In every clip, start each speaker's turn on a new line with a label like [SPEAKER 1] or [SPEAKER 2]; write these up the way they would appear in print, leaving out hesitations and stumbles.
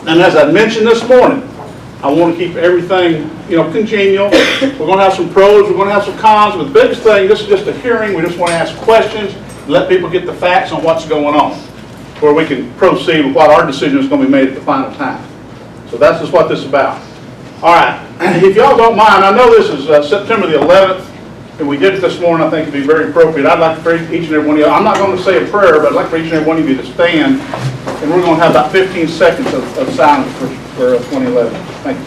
[SPEAKER 1] And as I mentioned this morning, I want to keep everything, congenial. We're going to have some pros, we're going to have some cons, but the biggest thing, this is just a hearing. We just want to ask questions and let people get the facts on what's going on, where we can proceed with what our decision is going to be made at the final time. So that's just what this is about. All right, if y'all don't mind, I know this is September the 11th, and we did it this morning. I think it'd be very appropriate. I'd like for each and every one of you, I'm not going to say a prayer, but I'd like for each and every one of you to stand, and we're going to have about 15 seconds of silence for 2011. Thank you.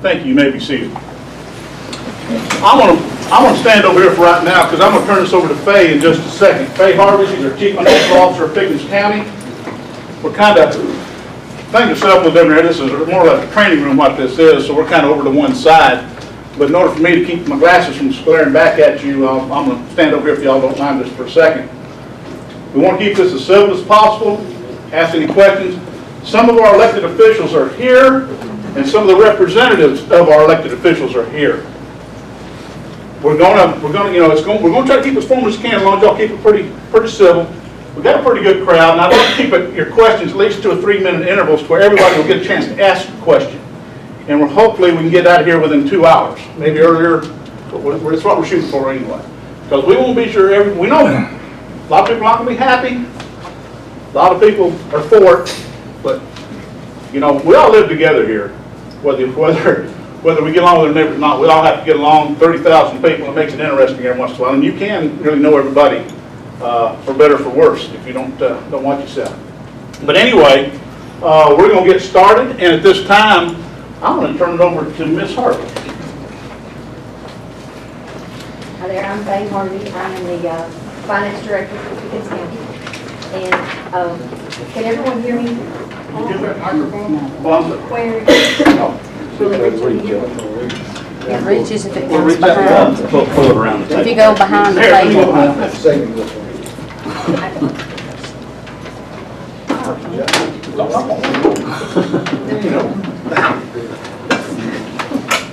[SPEAKER 1] Thank you. You may be seated. I'm going to stand over here for right now because I'm going to turn this over to Faye in just a second. Faye Harvey, she's our Chief Financial Officer of Pickens County. We're kind of, things are set up a little different here. This is more like a training room what this is, so we're kind of over to one side. But in order for me to keep my glasses from glaring back at you, I'm going to stand over here if y'all don't mind just for a second. We want to keep this as civil as possible, ask any questions. Some of our elected officials are here, and some of the representatives of our elected officials are here. We're going to try to keep it as formal as we can, as long as y'all keep it pretty civil. We've got a pretty good crowd, and I'd like to keep your questions at least 2 or 3 minute intervals where everybody will get a chance to ask a question. And hopefully we can get out of here within 2 hours, maybe earlier, but that's what we're shooting for anyway. Because we won't be sure, we know a lot of people aren't going to be happy, a lot of people are for it, but we all live together here. Whether we get along with their neighbors or not, we all have to get along. 30,000 people, it makes it interesting every once in a while. And you can really know everybody, for better or for worse, if you don't watch yourself. But anyway, we're going to get started, and at this time, I'm going to turn it over to Ms. Harvey.
[SPEAKER 2] Hi there, I'm Faye Harvey. I'm the Finance Director for Pickens County. And can everyone hear me?
[SPEAKER 1] You give that microphone?
[SPEAKER 2] Where?
[SPEAKER 3] It reaches if it
[SPEAKER 1] We'll
[SPEAKER 3] goes
[SPEAKER 1] reach out
[SPEAKER 3] behind.
[SPEAKER 1] and pull it around the table.
[SPEAKER 3] If you go behind the table.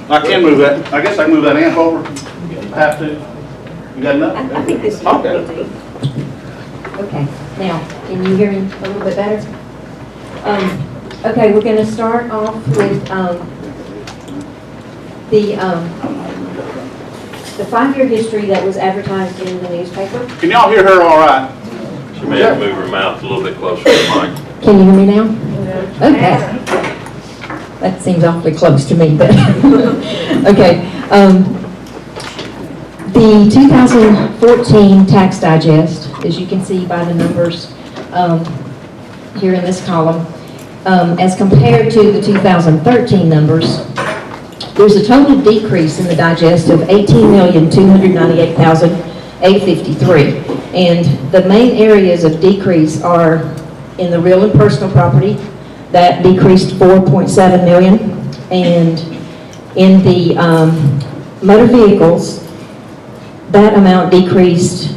[SPEAKER 1] I can move that. I guess I can move that amp over. I have to. You got enough?
[SPEAKER 2] I think this is
[SPEAKER 1] Okay.
[SPEAKER 2] Okay, now, can you hear me a little bit better? Okay, we're going to start off with the 5-year history that was advertised in the newspaper.
[SPEAKER 1] Can y'all hear her all right?
[SPEAKER 4] She may have to move her mouth a little bit closer to the mic.
[SPEAKER 2] Can you hear me now? Okay. That seems awfully close to me, but okay. The 2014 Tax Digest, as you can see by the numbers here in this column, as compared to the 2013 numbers, there's a total decrease in the digest of 18,298,853. And the main areas of decrease are in the real and personal property, that decreased 4.7 million, and in the motor vehicles, that amount decreased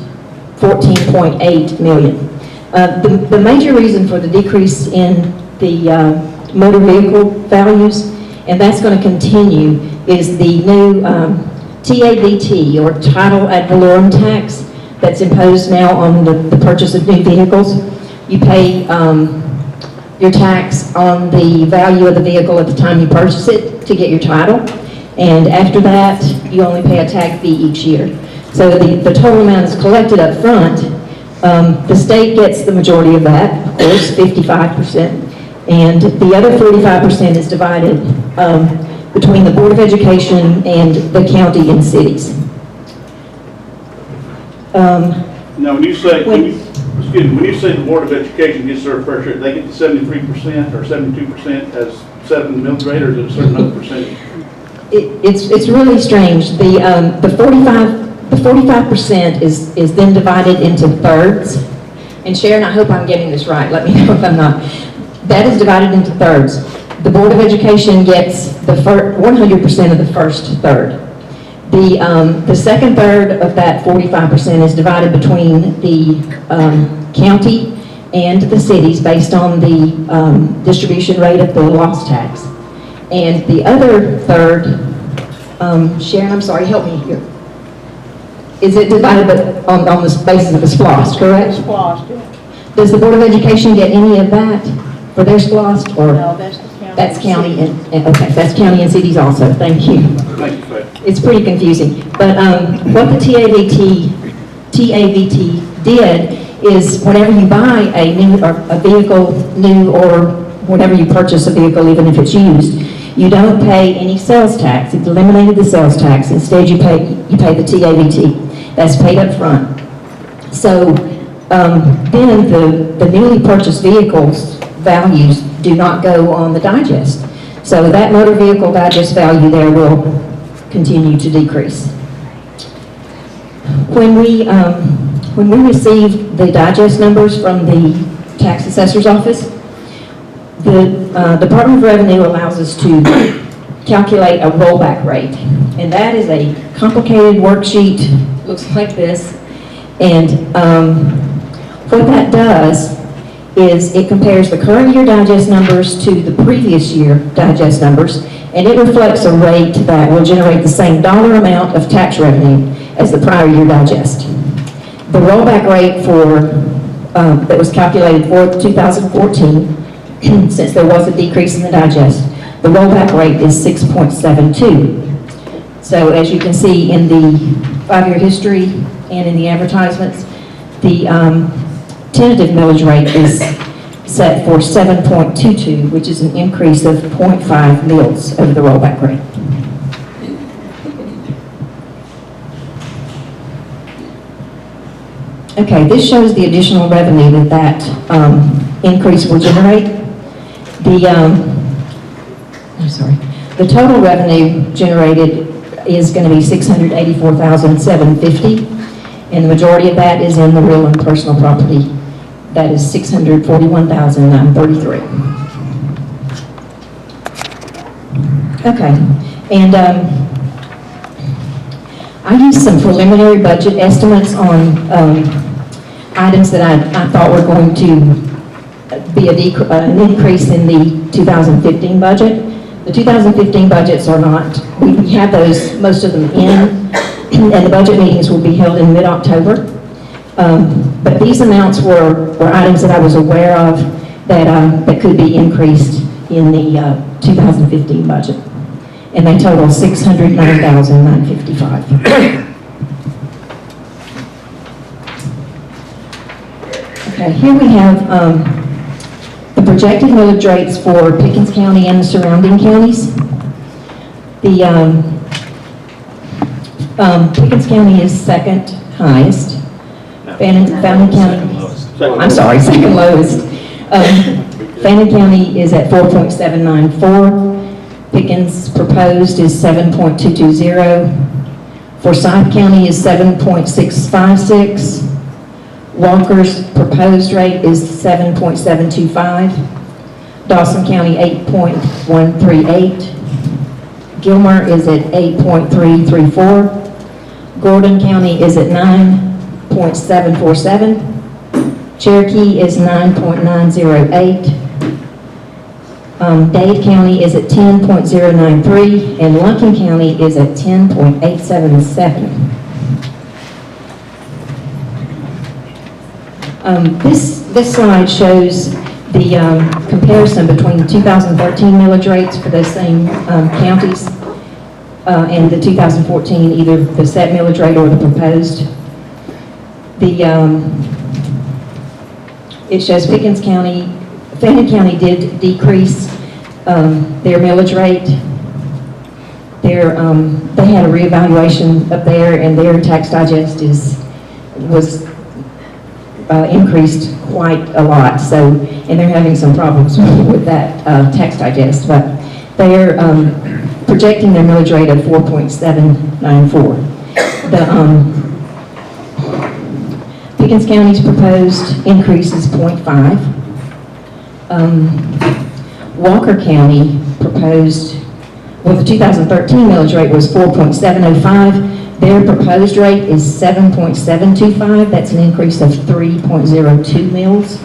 [SPEAKER 2] 14.8 million. The major reason for the decrease in the motor vehicle values, and that's going to continue, is the new TAVT, or Title Ad Valorem tax, that's imposed now on the purchase of new vehicles. You pay your tax on the value of the vehicle at the time you purchase it to get your title, and after that, you only pay a tag fee each year. So the total amount is collected up front. The state gets the majority of that, of course, 55%, and the other 45% is divided between the Board of Education and the county and cities.
[SPEAKER 1] Now, when you say the Board of Education gets their fair share, they get the 73% or 72% as set in the middle grade, or is it a certain other percentage?
[SPEAKER 2] It's really strange. The 45% is then divided into thirds. And Sharon, I hope I'm getting this right. Let me know if I'm not. That is divided into thirds. The Board of Education gets the 100% of the first third. The second third of that 45% is divided between the county and the cities based on the distribution rate of the loss tax. And the other third, Sharon, I'm sorry, help me here. Is it divided on the basis of the SPLOST, correct?
[SPEAKER 5] SPLOST, yeah.
[SPEAKER 2] Does the Board of Education get any of that for their SPLOST, or?
[SPEAKER 5] No, that's the county.
[SPEAKER 2] That's county and, okay, that's county and cities also, thank you.
[SPEAKER 1] Thank you, Faye.
[SPEAKER 2] It's pretty confusing, but what the TAVT did is whenever you buy a vehicle, new, or whenever you purchase a vehicle, even if it's used, you don't pay any sales tax. It eliminated the sales tax. Instead, you pay the TAVT. That's paid up front. So then the newly purchased vehicles values do not go on the digest. So that motor vehicle digest value there will continue to decrease. When we received the digest numbers from the tax assessor's office, the Department of Revenue allows us to calculate a rollback rate. And that is a complicated worksheet, looks like this. And what that does is it compares the current year digest numbers to the previous year digest numbers, and it reflects a rate that will generate the same dollar amount of tax revenue as the prior year digest. The rollback rate that was calculated for 2014, since there was a decrease in the digest, the rollback rate is 6.72. So as you can see in the 5-year history and in the advertisements, the tentative millage rate is set for 7.22, which is an increase of 0.5 mils over the rollback rate. Okay, this shows the additional revenue that increase will generate. The total revenue generated is going to be $684,750, and the majority of that is in the real and personal property. That is $641,933. Okay, and I used some preliminary budget estimates on items that I thought were going to be an increase in the 2015 budget. The 2015 budgets are not, we have those, most of them in, and the budget meetings will be held in mid-October. But these amounts were items that I was aware of that could be increased in the 2015 budget. And they total $609,955. Okay, here we have the projected millage rates for Pickens County and the surrounding counties. The Pickens County is second highest. Fannin County, I'm sorry, second lowest. Fannin County is at 4.794. Pickens proposed is 7.220. Forsyth County is 7.656. Walker's proposed rate is 7.725. Dawson County 8.138. Gilmer is at 8.334. Gordon County is at 9.747. Cherokee is 9.908. Dade County is at 10.093, and Lunkin County is at 10.877. This slide shows the comparison between the 2013 millage rates for those same counties and the 2014, either the set millage rate or the proposed. It shows Pickens County, Fannin County did decrease their millage rate. They had a reevaluation up there, and their tax digest was increased quite a lot. So, and they're having some problems with that tax digest, but they're projecting their millage rate of 4.794. Pickens County's proposed increase is 0.5. Walker County proposed, well, the 2013 millage rate was 4.705. Their proposed rate is 7.725. That's an increase of 3.02 mils.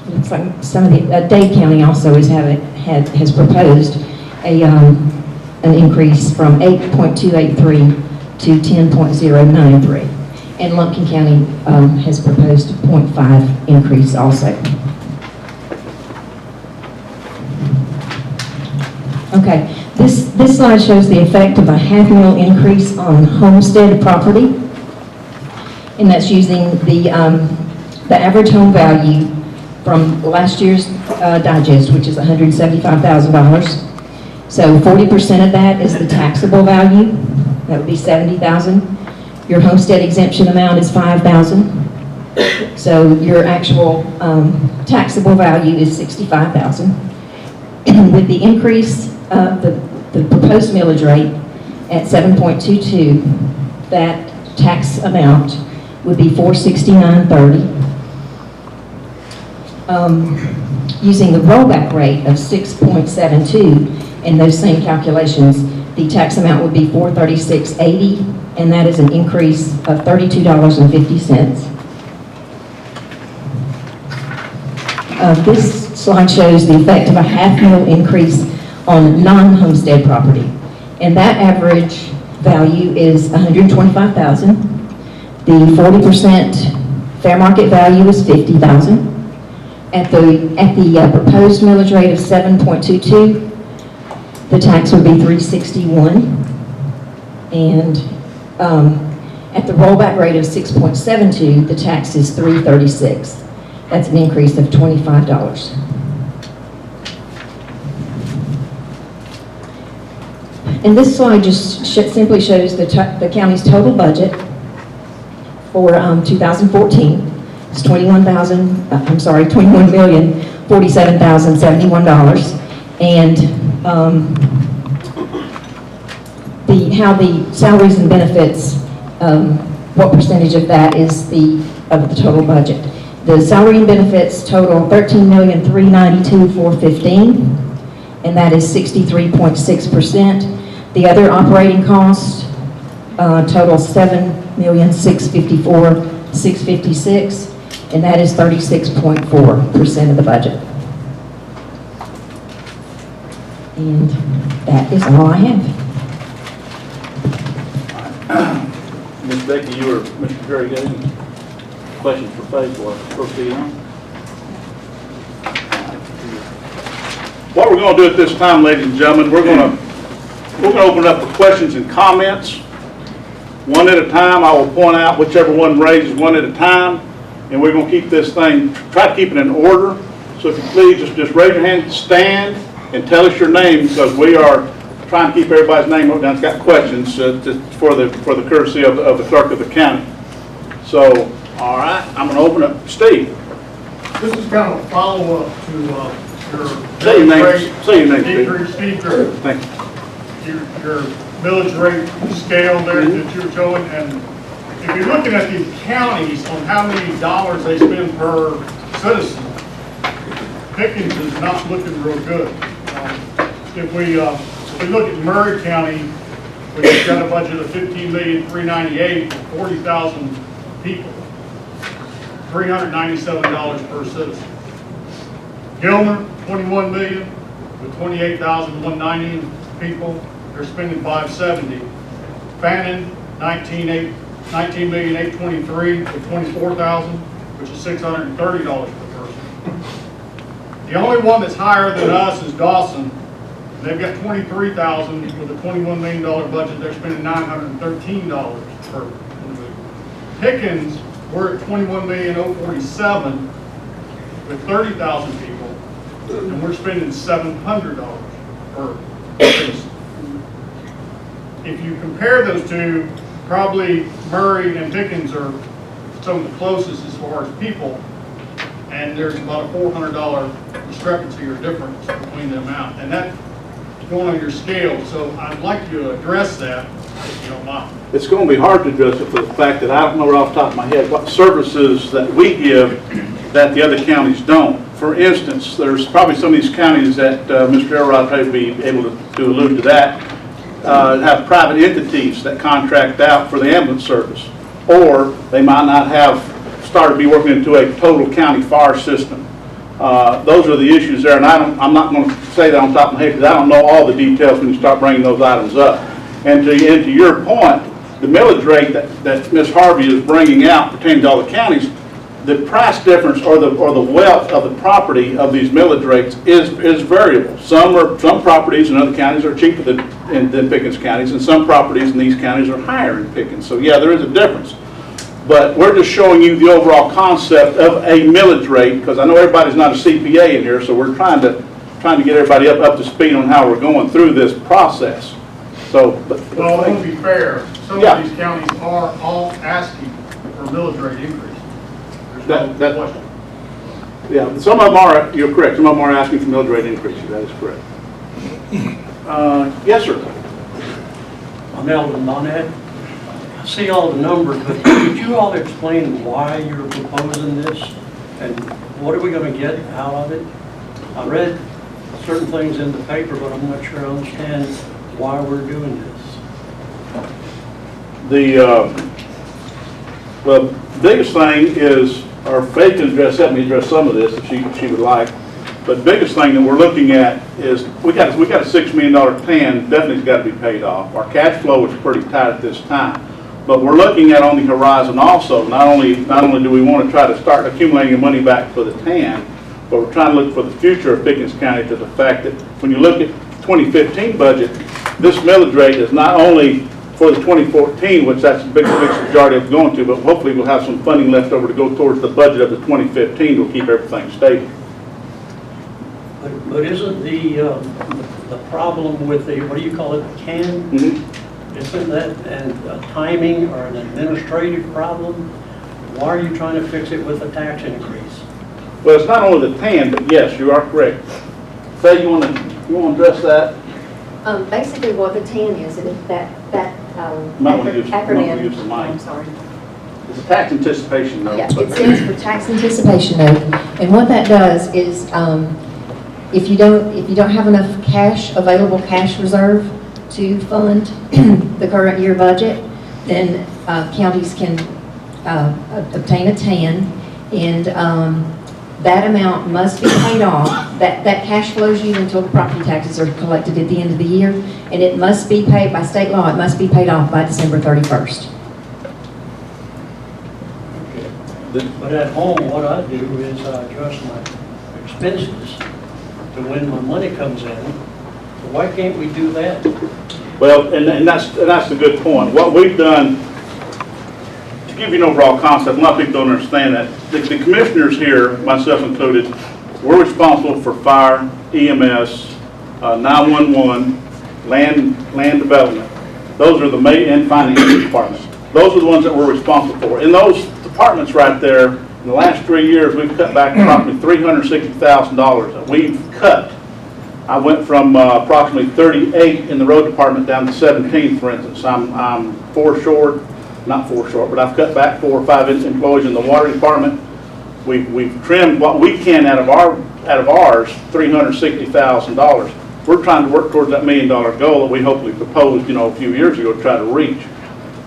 [SPEAKER 2] Looks like some of the, Dade County also has proposed an increase from 8.283 to 10.093. And Lumpkin County has proposed a 0.5 increase also. Okay, this slide shows the effect of a $500,000 increase on homestead property. And that's using the average home value from last year's digest, which is $175,000. So 40% of that is the taxable value. That would be $70,000. Your homestead exemption amount is $5,000. So your actual taxable value is $65,000. With the increase of the proposed millage rate at 7.22, that tax amount would be $469.30. Using the rollback rate of 6.72 in those same calculations, the tax amount would be $436.80, and that is an increase of $32.50. This slide shows the effect of a $500,000 increase on non-homestead property, and that average value is $125,000. The 40% fair market value is $50,000. At the proposed millage rate of 7.22, the tax would be $361, and at the rollback rate of 6.72, the tax is $336. That's an increase of $25. And this slide just simply shows the county's total budget for 2014. It's $21,047,071, and how the salaries and benefits, what percentage of that is of the total budget. The salary and benefits total $13,392,415, and that is 63.6%. The other operating costs total $7,654,656, and that is 36.4% of the budget. And that is all I have.
[SPEAKER 1] Ms. Becky, you or Mr. Perry got any questions for Faith or proceed on? What we're going to do at this time, ladies and gentlemen, we're going to open up for questions and comments. One at a time. I will point out whichever one raises one at a time, and we're going to keep this thing, try to keep it in order. So if you please just raise your hand, stand, and tell us your name, because we are trying to keep everybody's name wrote down. It's got questions for the courtesy of the clerk of the county. So, all right, I'm going to open up. Steve.
[SPEAKER 5] This is kind of a follow-up to your
[SPEAKER 1] Say your name,
[SPEAKER 5] decrease, Steve,
[SPEAKER 1] Thank you.
[SPEAKER 5] your millage rate scale there that you were showing, and if you're looking at these counties on how many dollars they spend per citizen, Pickens is not looking real good. If we look at Murray County, which has got a budget of $15,398,000 for 40,000 people, $397 per citizen. Gilmer, 21 million with 28,190 people, they're spending $570. Fannin, 19,823 with 24,000, which is $630 per person. The only one that's higher than us is Dawson. They've got 23,000 with a $21 million budget. They're spending $913 per individual. Pickens, we're at 21,047 with 30,000 people, and we're spending $700 per citizen. If you compare those two, probably Murray and Pickens are some of the closest as far as people, and there's about a $400 discrepancy or difference between the amount, and that's going on your scale. So I'd like you to address that, if you don't mind.
[SPEAKER 1] It's going to be hard to address it for the fact that I don't know right off the top of my head what services that we give that the other counties don't. For instance, there's probably some of these counties that Mr. Elrod would be able to allude to that, have private entities that contract out for the ambulance service. or they might not have started to be working into a total county fire system. Those are the issues there, and I'm not going to say that on top of my head because I don't know all the details when you start bringing those items up. And to your point, the millage rate that Ms. Harvey is bringing out pertaining to all the counties, the price difference or the wealth of the property of these millage rates is variable. Some properties in other counties are cheaper than Pickens counties, and some properties in these counties are higher in Pickens. So yeah, there is a difference. But we're just showing you the overall concept of a millage rate, because I know everybody's not a CPA in here, so we're trying to get everybody up to speed on how we're going through this process. So,
[SPEAKER 5] Well, it would be fair, some
[SPEAKER 1] Yeah.
[SPEAKER 5] of these counties are all asking for millage rate increase. There's
[SPEAKER 1] That-
[SPEAKER 5] no question.
[SPEAKER 1] yeah, some of them are, you're correct, some of them are asking for millage rate increases, that is correct. Yes, sir.
[SPEAKER 6] I'm Eldon Bonnet. I see all the numbers, but could you all explain why you're proposing this? And what are we going to get out of it? I read certain things in the paper, but I'm not sure I understand why we're doing this.
[SPEAKER 1] Well, biggest thing is, or Faith can help me address some of this if she would like, but biggest thing that we're looking at is, we got a $6 million plan, definitely's got to be paid off. Our cash flow is pretty tight at this time. But we're looking at on the horizon also, not only do we want to try to start accumulating the money back for the TAN, but we're trying to look for the future of Pickens County to the fact that when you look at 2015 budget, this millage rate is not only for the 2014, which that's the big majority of going to, but hopefully we'll have some funding left over to go towards the budget of the 2015 to keep everything stable.
[SPEAKER 6] But isn't the problem with the, what do you call it, the CAN?
[SPEAKER 1] Mm-hmm.
[SPEAKER 6] Isn't that a timing or an administrative problem? Why are you trying to fix it with a tax increase?
[SPEAKER 1] Well, it's not only the TAN, but yes, you are correct. Faye, you want to address that?
[SPEAKER 7] Basically what the TAN is,
[SPEAKER 1] Might want to use the
[SPEAKER 7] acronym,
[SPEAKER 1] mic.
[SPEAKER 7] I'm sorry.
[SPEAKER 1] It's a tax anticipation note.
[SPEAKER 7] Yeah, it stands for tax anticipation note, and what that does is, if you don't have enough available cash reserve to fund the current year budget, then counties can obtain a TAN, and that amount must be paid off. That cash flows you until the property taxes are collected at the end of the year, and it must be paid by state law. It must be paid off by December 31st.
[SPEAKER 6] But at home, what I do is I adjust my expenses to when my money comes in. So why can't we do that?
[SPEAKER 1] Well, and that's a good point. What we've done, to give you an overall concept, a lot of people don't understand that. The commissioners here, myself included, we're responsible for fire, EMS, 911, land development. Those are the main, and finance departments. Those are the ones that we're responsible for. In those departments right there, in the last 3 years, we've cut back approximately $360,000 that we've cut. I went from approximately 38 in the road department down to 17, for instance. I'm not four short, but I've cut back 4 or 5 employees in the water department. We've trimmed what we can out of ours, $360,000. We're trying to work towards that $1 million goal that we hopefully proposed, a few years ago to try to reach.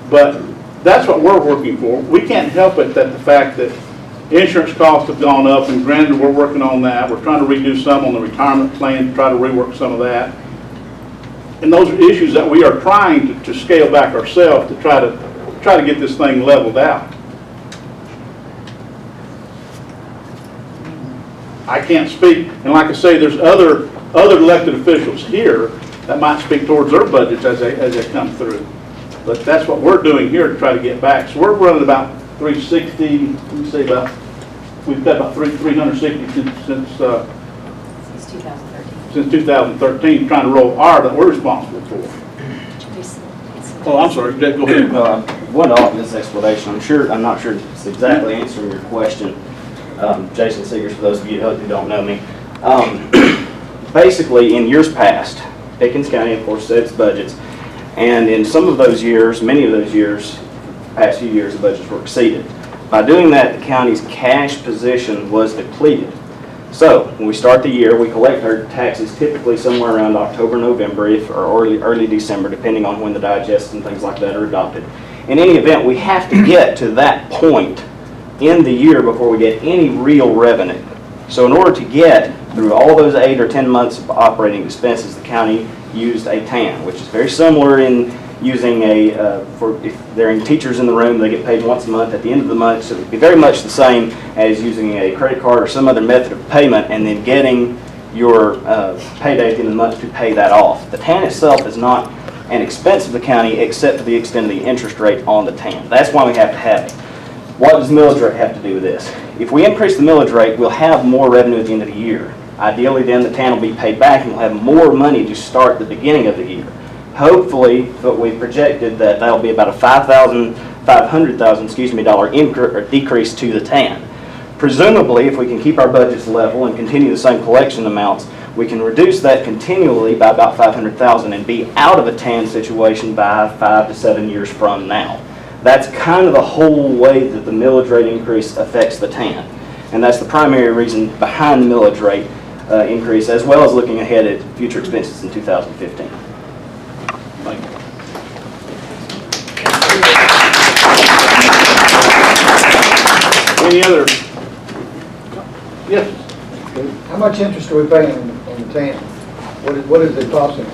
[SPEAKER 1] But that's what we're working for. We can't help it that the fact that insurance costs have gone up, and granted, we're working on that. We're trying to redo some on the retirement plan, to try to rework some of that. And those are issues that we are trying to scale back ourselves to try to get this thing leveled out. I can't speak, and like I say, there's other elected officials here that might speak towards their budgets as they come through. But that's what we're doing here to try to get back. So we're running about 360. We've got about 360 since 2013, trying to roll R that we're responsible for. Oh, I'm sorry. Go ahead.
[SPEAKER 8] One obvious explanation. I'm not sure it's exactly answering your question. Jason Seegers, for those of you who don't know me. Basically, in years past, Pickens County, of course, sets budgets, and in some of those years, many of those years, past few years, the budgets were exceeded. By doing that, the county's cash position was depleted. So, when we start the year, we collect our taxes typically somewhere around October, November, or early December, depending on when the digests and things like that are adopted. In any event, we have to get to that point in the year before we get any real revenue. So in order to get through all those 8 or 10 months of operating expenses, the county used a TAN, which is very similar in using if there are teachers in the room, they get paid once a month at the end of the month, so it would be very much the same as using a credit card or some other method of payment and then getting your payday at the end of the month to pay that off. The TAN itself is not an expense of the county except to the extent of the interest rate on the TAN. That's why we have to have it. What does the millage rate have to do with this? If we increase the millage rate, we'll have more revenue at the end of the year. Ideally, then the TAN will be paid back and we'll have more money to start the beginning of the year. Hopefully, but we projected that that'll be about a $500,000 decrease to the TAN. Presumably, if we can keep our budgets level and continue the same collection amounts, we can reduce that continually by about $500,000 and be out of a TAN situation by 5 to 7 years from now. That's kind of the whole way that the millage rate increase affects the TAN. And that's the primary reason behind the millage rate increase, as well as looking ahead at future expenses in 2015.
[SPEAKER 1] Thank you. Any other? Yes.
[SPEAKER 9] How much interest are we paying on the TAN? What is it costing?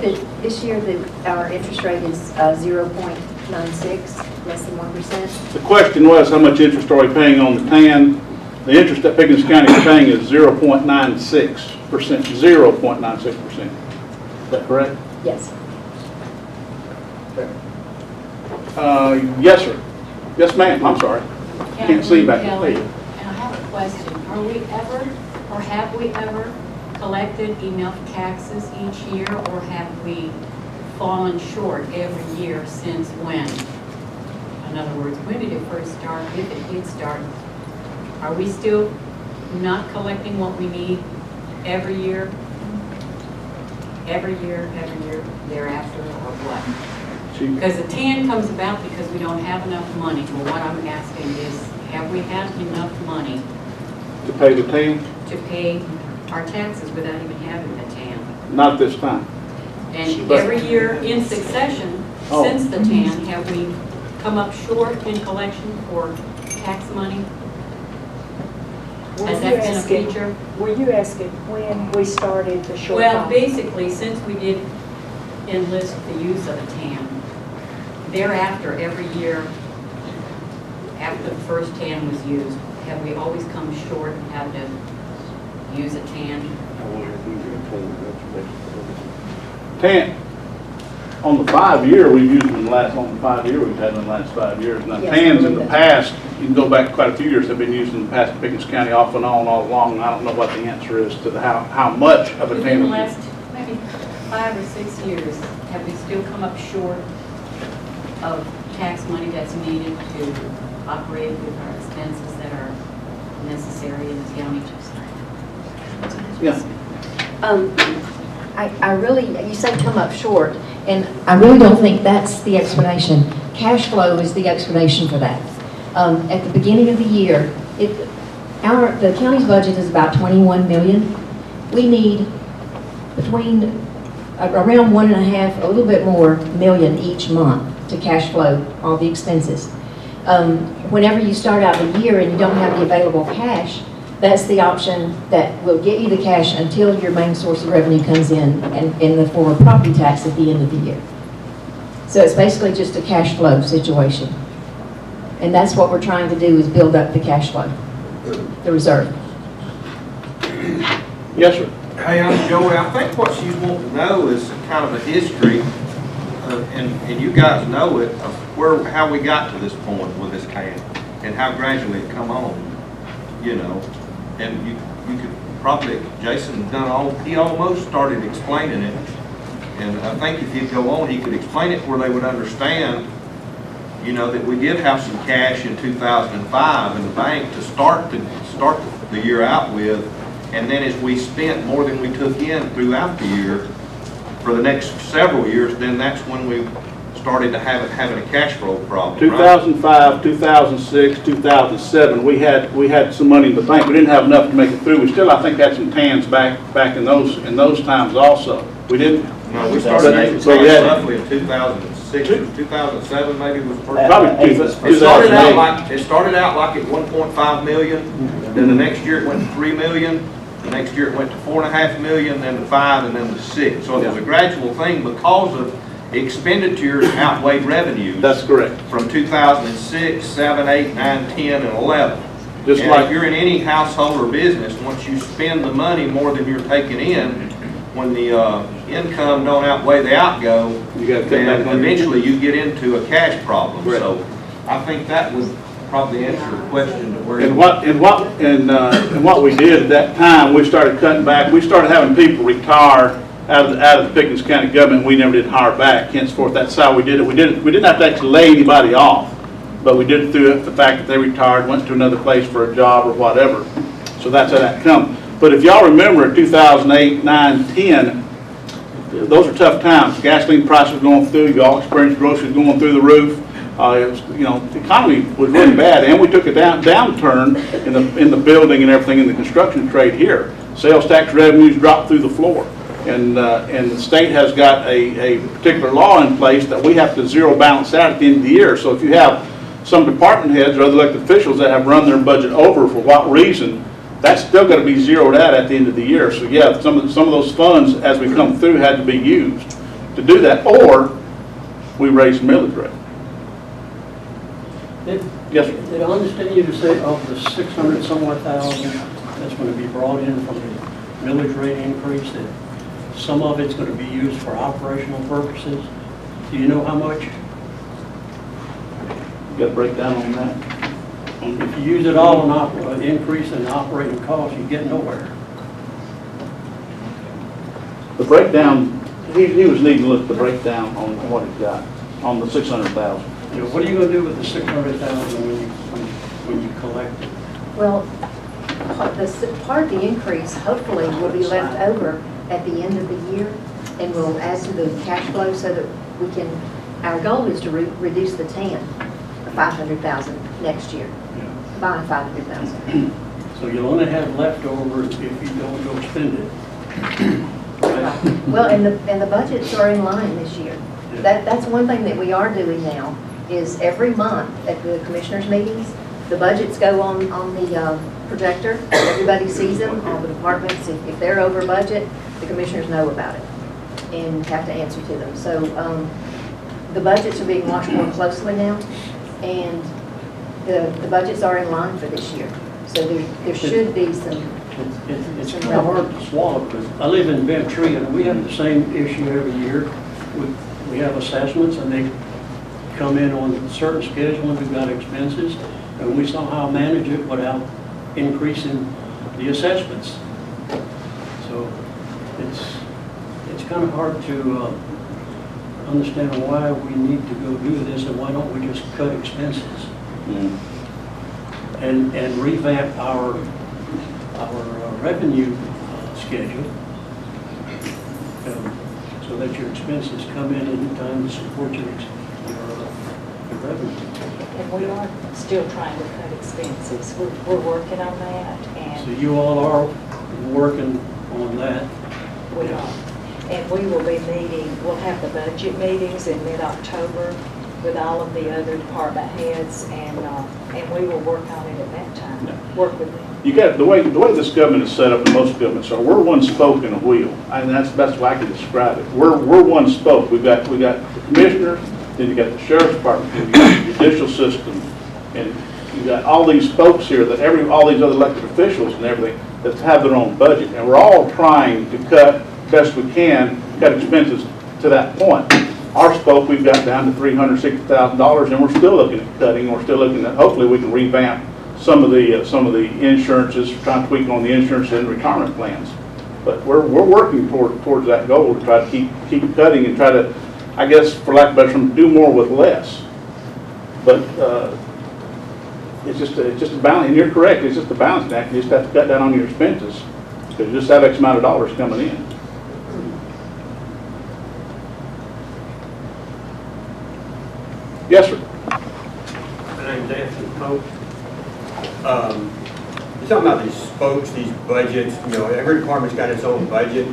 [SPEAKER 7] This year, our interest rate is 0.96, less than 1%.
[SPEAKER 1] The question was, how much interest are we paying on the TAN? The interest that Pickens County is paying is 0.96%, 0.96%. Is that correct?
[SPEAKER 7] Yes.
[SPEAKER 1] Yes, sir. Yes, ma'am. I'm sorry. Can't see back
[SPEAKER 10] Kelly,
[SPEAKER 1] there.
[SPEAKER 10] and I have a question. Are we ever, or have we ever collected enough taxes each year, or have we fallen short every year since when? In other words, when did it first start, if it did start? Are we still not collecting what we need every year? Every year thereafter, or what? Because the TAN comes about because we don't have enough money. Well, what I'm asking is, have we had enough money
[SPEAKER 1] To pay the TAN?
[SPEAKER 10] to pay our taxes without even having the TAN?
[SPEAKER 1] Not this time.
[SPEAKER 10] And every year in succession,
[SPEAKER 1] Oh.
[SPEAKER 10] since the TAN, have we come up short in collection for tax money? Has that been a feature?
[SPEAKER 11] Were you asking when we started the short?
[SPEAKER 10] Well, basically, since we did enlist the use of a TAN, thereafter, every year, after the first TAN was used, have we always come short and had to use a TAN?
[SPEAKER 1] TAN, on the 5 year, we've used in the last, on the 5 year, we've had in the last 5 years. Now,
[SPEAKER 7] Yes,
[SPEAKER 1] TANs in the
[SPEAKER 7] I believe
[SPEAKER 1] past, you can go back quite a few years, have been used in the past in Pickens County off and on all along. And I don't know what the answer is to the how much of a
[SPEAKER 10] Within
[SPEAKER 1] TAN
[SPEAKER 10] the
[SPEAKER 1] is
[SPEAKER 10] last
[SPEAKER 1] used.
[SPEAKER 10] maybe 5 or 6 years, have we still come up short of tax money that's needed to operate with our expenses that are necessary in the county?
[SPEAKER 1] Yeah.
[SPEAKER 7] I really, you say come up short, and I really don't think that's the explanation. Cash flow is the explanation for that. At the beginning of the year, the county's budget is about 21 million. We need between around 1.5, a little bit more million each month to cash flow all the expenses. Whenever you start out the year and you don't have the available cash, that's the option that will get you the cash until your main source of revenue comes in the form of property tax at the end of the year. So it's basically just a cash flow situation. And that's what we're trying to do, is build up the cash flow, the reserve.
[SPEAKER 1] Yes, sir.
[SPEAKER 12] Hey, I'm Joey. I think what you want to know is kind of a history, and you guys know it, of how we got to this point with this TAN and how gradually it come on, you know. And you could probably, Jason he almost started explaining it. And I think if he'd go on, he could explain it where they would understand, you know, that we did have some cash in 2005 in the bank to start the year out with. And then as we spent more than we took in throughout the year, for the next several years, then that's when we started to having a cash flow problem.
[SPEAKER 1] 2005, 2006, 2007, we had some money in the bank. We didn't have enough to make it through. We still, I think, had some TANs back in those times also. We didn't.
[SPEAKER 12] No, we started using
[SPEAKER 1] So we
[SPEAKER 12] cash
[SPEAKER 1] had-
[SPEAKER 12] roughly in 2006 or 2007 maybe was the first.
[SPEAKER 1] Probably
[SPEAKER 12] It started out like at 1.5 million, then the next year it went to 3 million, the next year it went to 4.5 million, then to 5, and then to 6. So it was a gradual thing because of expenditures outweighed revenues.
[SPEAKER 1] That's correct.
[SPEAKER 12] From 2006, 7, 8, 9, 10, and 11.
[SPEAKER 1] Just
[SPEAKER 12] And
[SPEAKER 1] like-
[SPEAKER 12] if you're in any household or business, once you spend the money more than you're taking in, when the income don't outweigh the outgo,
[SPEAKER 1] You gotta cut
[SPEAKER 12] then
[SPEAKER 1] back on your-
[SPEAKER 12] eventually you get into a cash problem.
[SPEAKER 1] Correct.
[SPEAKER 12] So I think that would probably answer the question to where.
[SPEAKER 1] And what we did at that time, we started cutting back, we started having people retire out of the Pickens County government, we never did hire back, henceforth, that's how we did it. We didn't have to actually lay anybody off, but we did it through the fact that they retired, went to another place for a job or whatever. So that's how that come. But if y'all remember 2008, 9, 10, those are tough times. Gasoline prices were going through, y'all experienced groceries going through the roof. It was, the economy was really bad, and we took a downturn in the building and everything in the construction trade here. Sales tax revenues dropped through the floor, and the state has got a particular law in place that we have to zero balance out at the end of the year. So if you have some department heads or other elected officials that have run their budget over for what reason, that's still got to be zeroed out at the end of the year. So yeah, some of those funds as we come through had to be used to do that, or we raised the millage rate. Yes, sir.
[SPEAKER 6] Did I understand you to say of the 600 some odd thousand that's going to be brought in from the millage rate increase, that some of it's going to be used for operational purposes? Do you know how much?
[SPEAKER 1] You got to break down on that.
[SPEAKER 6] If you use it all on increase in operating costs, you get nowhere.
[SPEAKER 1] The breakdown, he was needing to look at the breakdown on what he got, on the 600,000.
[SPEAKER 6] What are you going to do with the 600,000 when you collect it?
[SPEAKER 7] Well, part of the increase hopefully will be left over at the end of the year and will add to the cash flow so that we can, our goal is to reduce the TAN of 500,000 next year, by 500,000.
[SPEAKER 6] So you'll only have leftover if you don't go spend it.
[SPEAKER 7] Right. Well, and the budgets are in line this year.
[SPEAKER 6] Yeah.
[SPEAKER 7] That's one thing that we are doing now, is every month at the commissioners' meetings, the budgets go on the projector. Everybody sees them, all the departments. If they're over budget, the commissioners know about it and have to answer to them. So the budgets are being watched more closely now, and the budgets are in line for this year. So there should be some.
[SPEAKER 6] It's kind of hard to swallow, because I live in Bentry, and we have the same issue every year. We have assessments, and they come in on a certain schedule, and we've got expenses, and we somehow manage it without increasing the assessments. So it's kind of hard to understand why we need to go do this, and why don't we just cut expenses and revamp our revenue schedule, so that your expenses come in time to support your revenue.
[SPEAKER 11] And we are still trying to cut expenses. We're working on that,
[SPEAKER 6] So
[SPEAKER 11] and
[SPEAKER 6] you all are working on that.
[SPEAKER 11] we are. And we will be meeting, we'll have the budget meetings in mid-October with all of the other department heads, and we will work on it at that time, work with them.
[SPEAKER 1] You got, the way this government is set up, and most governments are, we're one spoke in a wheel, and that's the best way I can describe it. We're one spoke. We've got the commissioners, then you got the sheriff's department, then you got the judicial system, and you got all these folks here that all these other elected officials and everything that have their own budget, and we're all trying to cut best we can, cut expenses to that point. Our spoke, we've got down to $360,000, and we're still looking at cutting, and we're still looking at, hopefully we can revamp some of the insurances, trying to tweak on the insurance and retirement plans. But we're working towards that goal to try to keep cutting and try to, I guess, for lack of a better term, do more with less. But it's just a balance, and you're correct, it's just a balancing act. You just have to cut down on your expenses, because you just have X amount of dollars coming in. Yes, sir.
[SPEAKER 13] My name's Anthony Pope. You're talking about these spokes, these budgets, every department's got its own budget.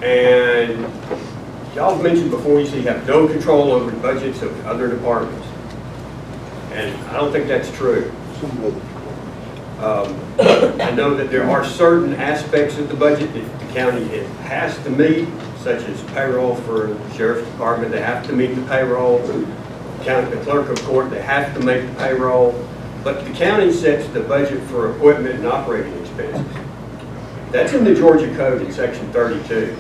[SPEAKER 13] And y'all have mentioned before, you say you have no control over the budgets of other departments. And I don't think that's true. I know that there are certain aspects of the budget that the county has to meet, such as payroll for the sheriff's department. They have to meet the payroll. The clerk of court, they have to make the payroll. But the county sets the budget for equipment and operating expenses. That's in the Georgia Code in Section 32.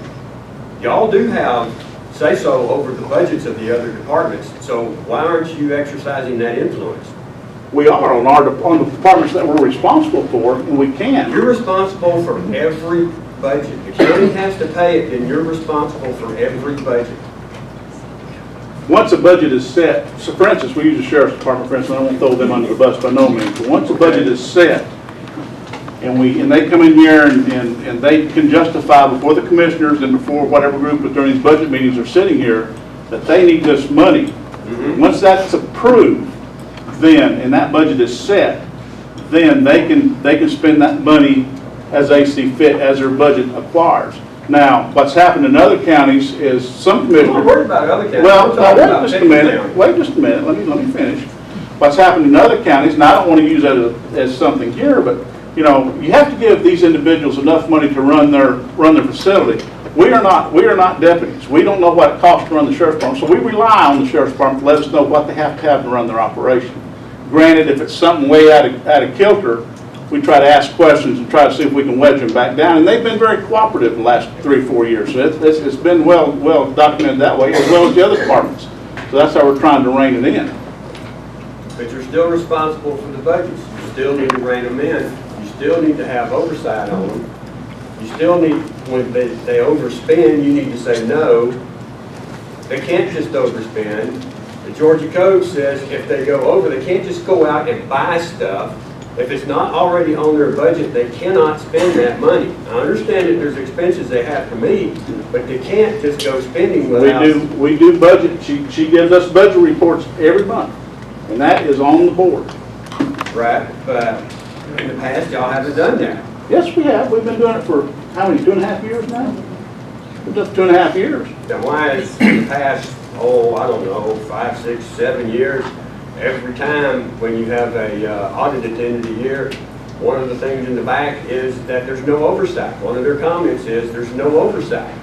[SPEAKER 13] Y'all do have say-so over the budgets of the other departments, so why aren't you exercising that influence?
[SPEAKER 1] We are on the departments that we're responsible for, and we can.
[SPEAKER 13] You're responsible for every budget. The county has to pay it, and you're responsible for every budget.
[SPEAKER 1] Once a budget is set, so for instance, we use the sheriff's department, for instance, I won't throw them under the bus by no means, but once a budget is set, and they come in here and they can justify before the commissioners and before whatever group during these budget meetings are sitting here, that they need this money. Once that's approved, then, and that budget is set, then they can spend that money as they see fit, as their budget acquires. Now, what's happened in other counties is some commissioners.
[SPEAKER 13] I'm not worried about other counties.
[SPEAKER 1] Well,
[SPEAKER 13] I'm talking
[SPEAKER 1] wait
[SPEAKER 13] about
[SPEAKER 1] just a
[SPEAKER 13] Pickens
[SPEAKER 1] minute.
[SPEAKER 13] County.
[SPEAKER 1] Wait just a minute. Let me finish. What's happened in other counties, and I don't want to use that as something here, but you know, you have to give these individuals enough money to run their facility. We are not deputies. We don't know what it costs to run the sheriff's department, so we rely on the sheriff's department to let us know what they have to run their operation. Granted, if it's something way out of kilter, we try to ask questions and try to see if we can wedge them back down. And they've been very cooperative in the last 3 or 4 years. So it's been well documented that way, as well as the other departments. So that's how we're trying to rein it in.
[SPEAKER 13] But you're still responsible for the budgets. You still need to rein them in. You still need to have oversight on them. You still need, when they overspend, you need to say no. They can't just overspend. The Georgia Code says if they go over, they can't just go out and buy stuff. If it's not already on their budget, they cannot spend that money. I understand that there's expenses they have to meet, but they can't just go spending without.
[SPEAKER 1] We do budget. She gives us budget reports every month, and that is on the board.
[SPEAKER 13] Right, but in the past, y'all haven't done that.
[SPEAKER 1] Yes, we have. We've been doing it for how many? 2.5 years now. We've done 2.5 years.
[SPEAKER 13] Then why is in the past, I don't know, 5, 6, 7 years, every time when you have a audit at the end of the year, one of the things in the back is that there's no oversight. One of their comments is there's no oversight.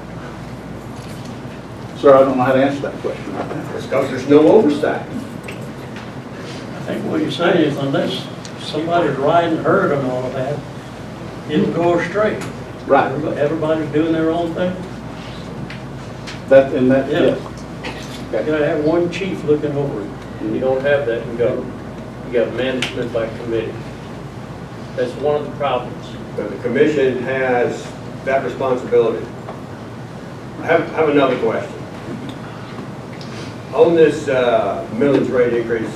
[SPEAKER 1] Sir, I don't know how to answer that question right now.
[SPEAKER 13] It's because there's no oversight.
[SPEAKER 6] I think what you're saying is unless somebody's riding herd and all of that, it'll go astray.
[SPEAKER 1] Right.
[SPEAKER 6] Everybody's doing their own thing.
[SPEAKER 1] Yes.
[SPEAKER 6] You gotta have one chief looking over it.
[SPEAKER 14] You don't have that in government. You got management by committee. That's one of the problems.
[SPEAKER 13] But the commission has that responsibility. I have another question. On this millage rate increase,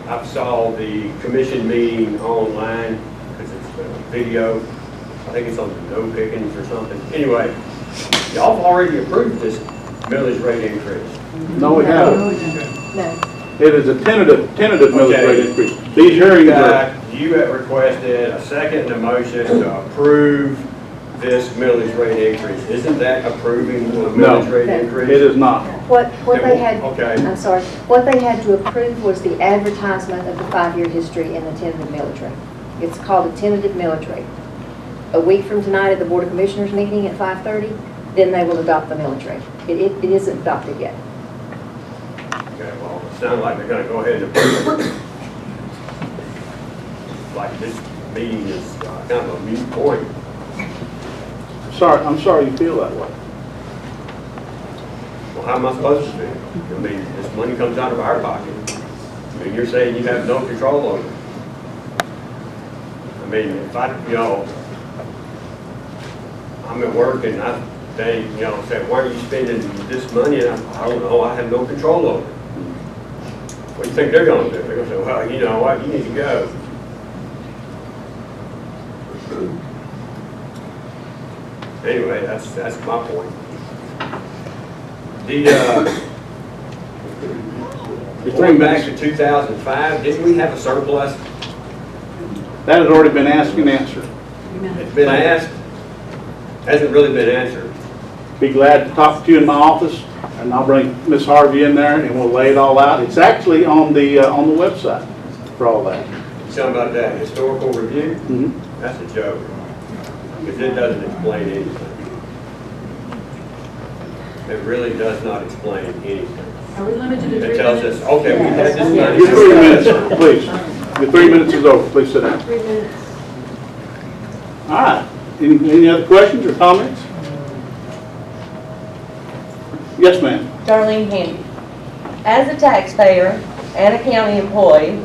[SPEAKER 13] I saw the commission meeting online, because it's video. I think it's on No Pickens or something. Anyway, y'all have already approved this millage rate increase.
[SPEAKER 1] No, we haven't.
[SPEAKER 7] No.
[SPEAKER 1] It is a tentative millage
[SPEAKER 13] Okay.
[SPEAKER 1] rate increase. These hearings are.
[SPEAKER 13] You have requested a second and a motion to approve this millage rate increase. Isn't that approving the millage rate increase?
[SPEAKER 1] It is not.
[SPEAKER 7] What they had,
[SPEAKER 13] Okay.
[SPEAKER 7] I'm sorry, what they had to approve was the advertisement of the 5-year history and the tentative millage rate. It's called a tentative millage rate. A week from tonight at the Board of Commissioners meeting at 5:30, then they will adopt the millage rate. It isn't adopted yet.
[SPEAKER 13] Okay, well, it sounds like they're gonna go ahead and approve it. Like this meeting is kind of a moot point.
[SPEAKER 1] I'm sorry you feel that way.
[SPEAKER 13] Well, how am I supposed to be? I mean, this money comes out of our pocket. I mean, you're saying you have no control over it. I mean, if I'm at work and they say, why are you spending this money? And I don't know, I have no control over it. What do you think they're gonna do? They're gonna say, well, you know what, you need to go. Anyway, that's my point. Going back to 2005, didn't we have a surplus?
[SPEAKER 1] That has already been asked and answered.
[SPEAKER 13] It's been asked, hasn't really been answered.
[SPEAKER 1] be glad to talk to you in my office, and I'll bring Ms. Harvey in there and we'll lay it all out. It's actually on the website for all that.
[SPEAKER 13] Something about that historical review?
[SPEAKER 1] Mhm.
[SPEAKER 13] That's a joke. Because it doesn't explain anything. It really does not explain anything.
[SPEAKER 10] Are we limited to 3
[SPEAKER 13] It tells
[SPEAKER 10] minutes?
[SPEAKER 13] us, okay, we had this money.
[SPEAKER 1] Your 3 minutes, please. Your 3 minutes is over. Please sit down.
[SPEAKER 10] 3 minutes.
[SPEAKER 1] All right. Any other questions or comments? Yes, ma'am.
[SPEAKER 15] Darlene Handy. As a taxpayer and a county employee,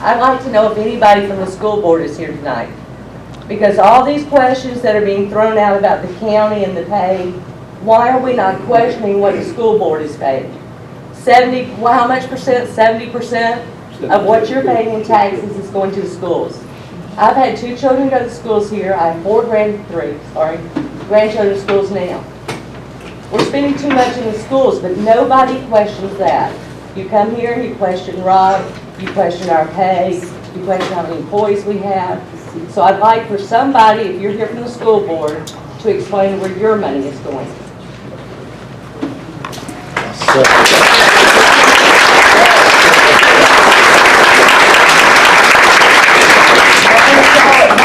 [SPEAKER 15] I'd like to know if anybody from the school board is here tonight. Because all these questions that are being thrown out about the county and the pay, why are we not questioning what the school board is paying? 70, well, how much percent? 70% of what you're paying in taxes is going to the schools. I've had 2 children go to schools here. I have 4 grandchildren to schools now. We're spending too much in the schools, but nobody questions that. You come here, you question Rob, you question our pay, you question how many employees we have. So I'd like for somebody, if you're here from the school board, to explain where your money is going.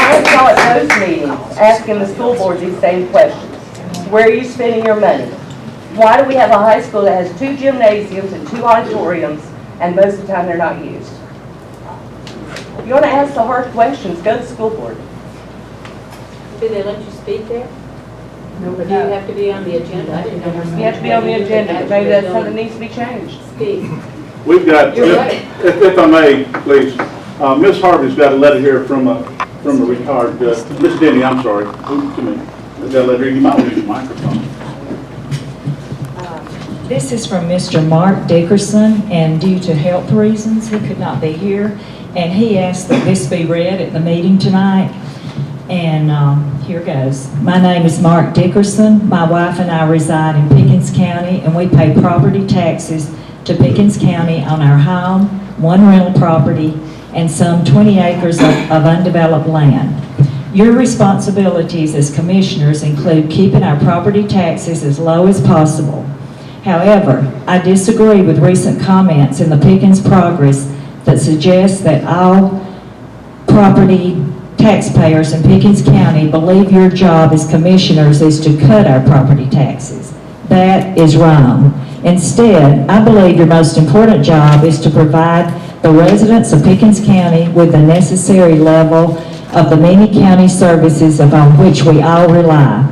[SPEAKER 15] I saw at those meetings asking the school board these same questions. Where are you spending your money? Why do we have a high school that has 2 gymnasiums and 2 auditoriums, and most of the time they're not used? If you want to ask the hard questions, go to the school board.
[SPEAKER 10] Do they let you speak there? No, but do you have to be on the agenda? I didn't know.
[SPEAKER 15] You have to be on the agenda, but maybe that's something that needs to be changed.
[SPEAKER 10] Speak.
[SPEAKER 1] We've got,
[SPEAKER 10] You're right.
[SPEAKER 1] if I may, please, Ms. Harvey's got a letter here from a retired, Ms. Denny, I'm sorry. Come in. We've got a letter here. You might want to use the microphone.
[SPEAKER 16] This is from Mr. Mark Dickerson, and due to health reasons, he could not be here. And he asked that this be read at the meeting tonight. And here goes. My name is Mark Dickerson. My wife and I reside in Pickens County, and we pay property taxes to Pickens County on our home, 1 rental property, and some 20 acres of undeveloped land. Your responsibilities as commissioners include keeping our property taxes as low as possible. However, I disagree with recent comments in the Pickens Progress that suggest that all property taxpayers in Pickens County believe your job as commissioners is to cut our property taxes. That is wrong. Instead, I believe your most important job is to provide the residents of Pickens County with the necessary level of the many county services upon which we all rely.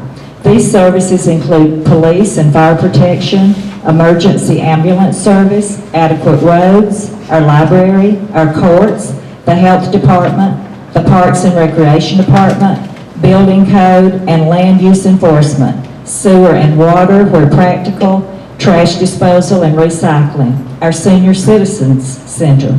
[SPEAKER 16] These services include police and fire protection, emergency ambulance service, adequate roads, our library, our courts, the health department, the Parks and Recreation Department, building code, and land use enforcement, sewer and water where practical, trash disposal and recycling, our senior citizens center,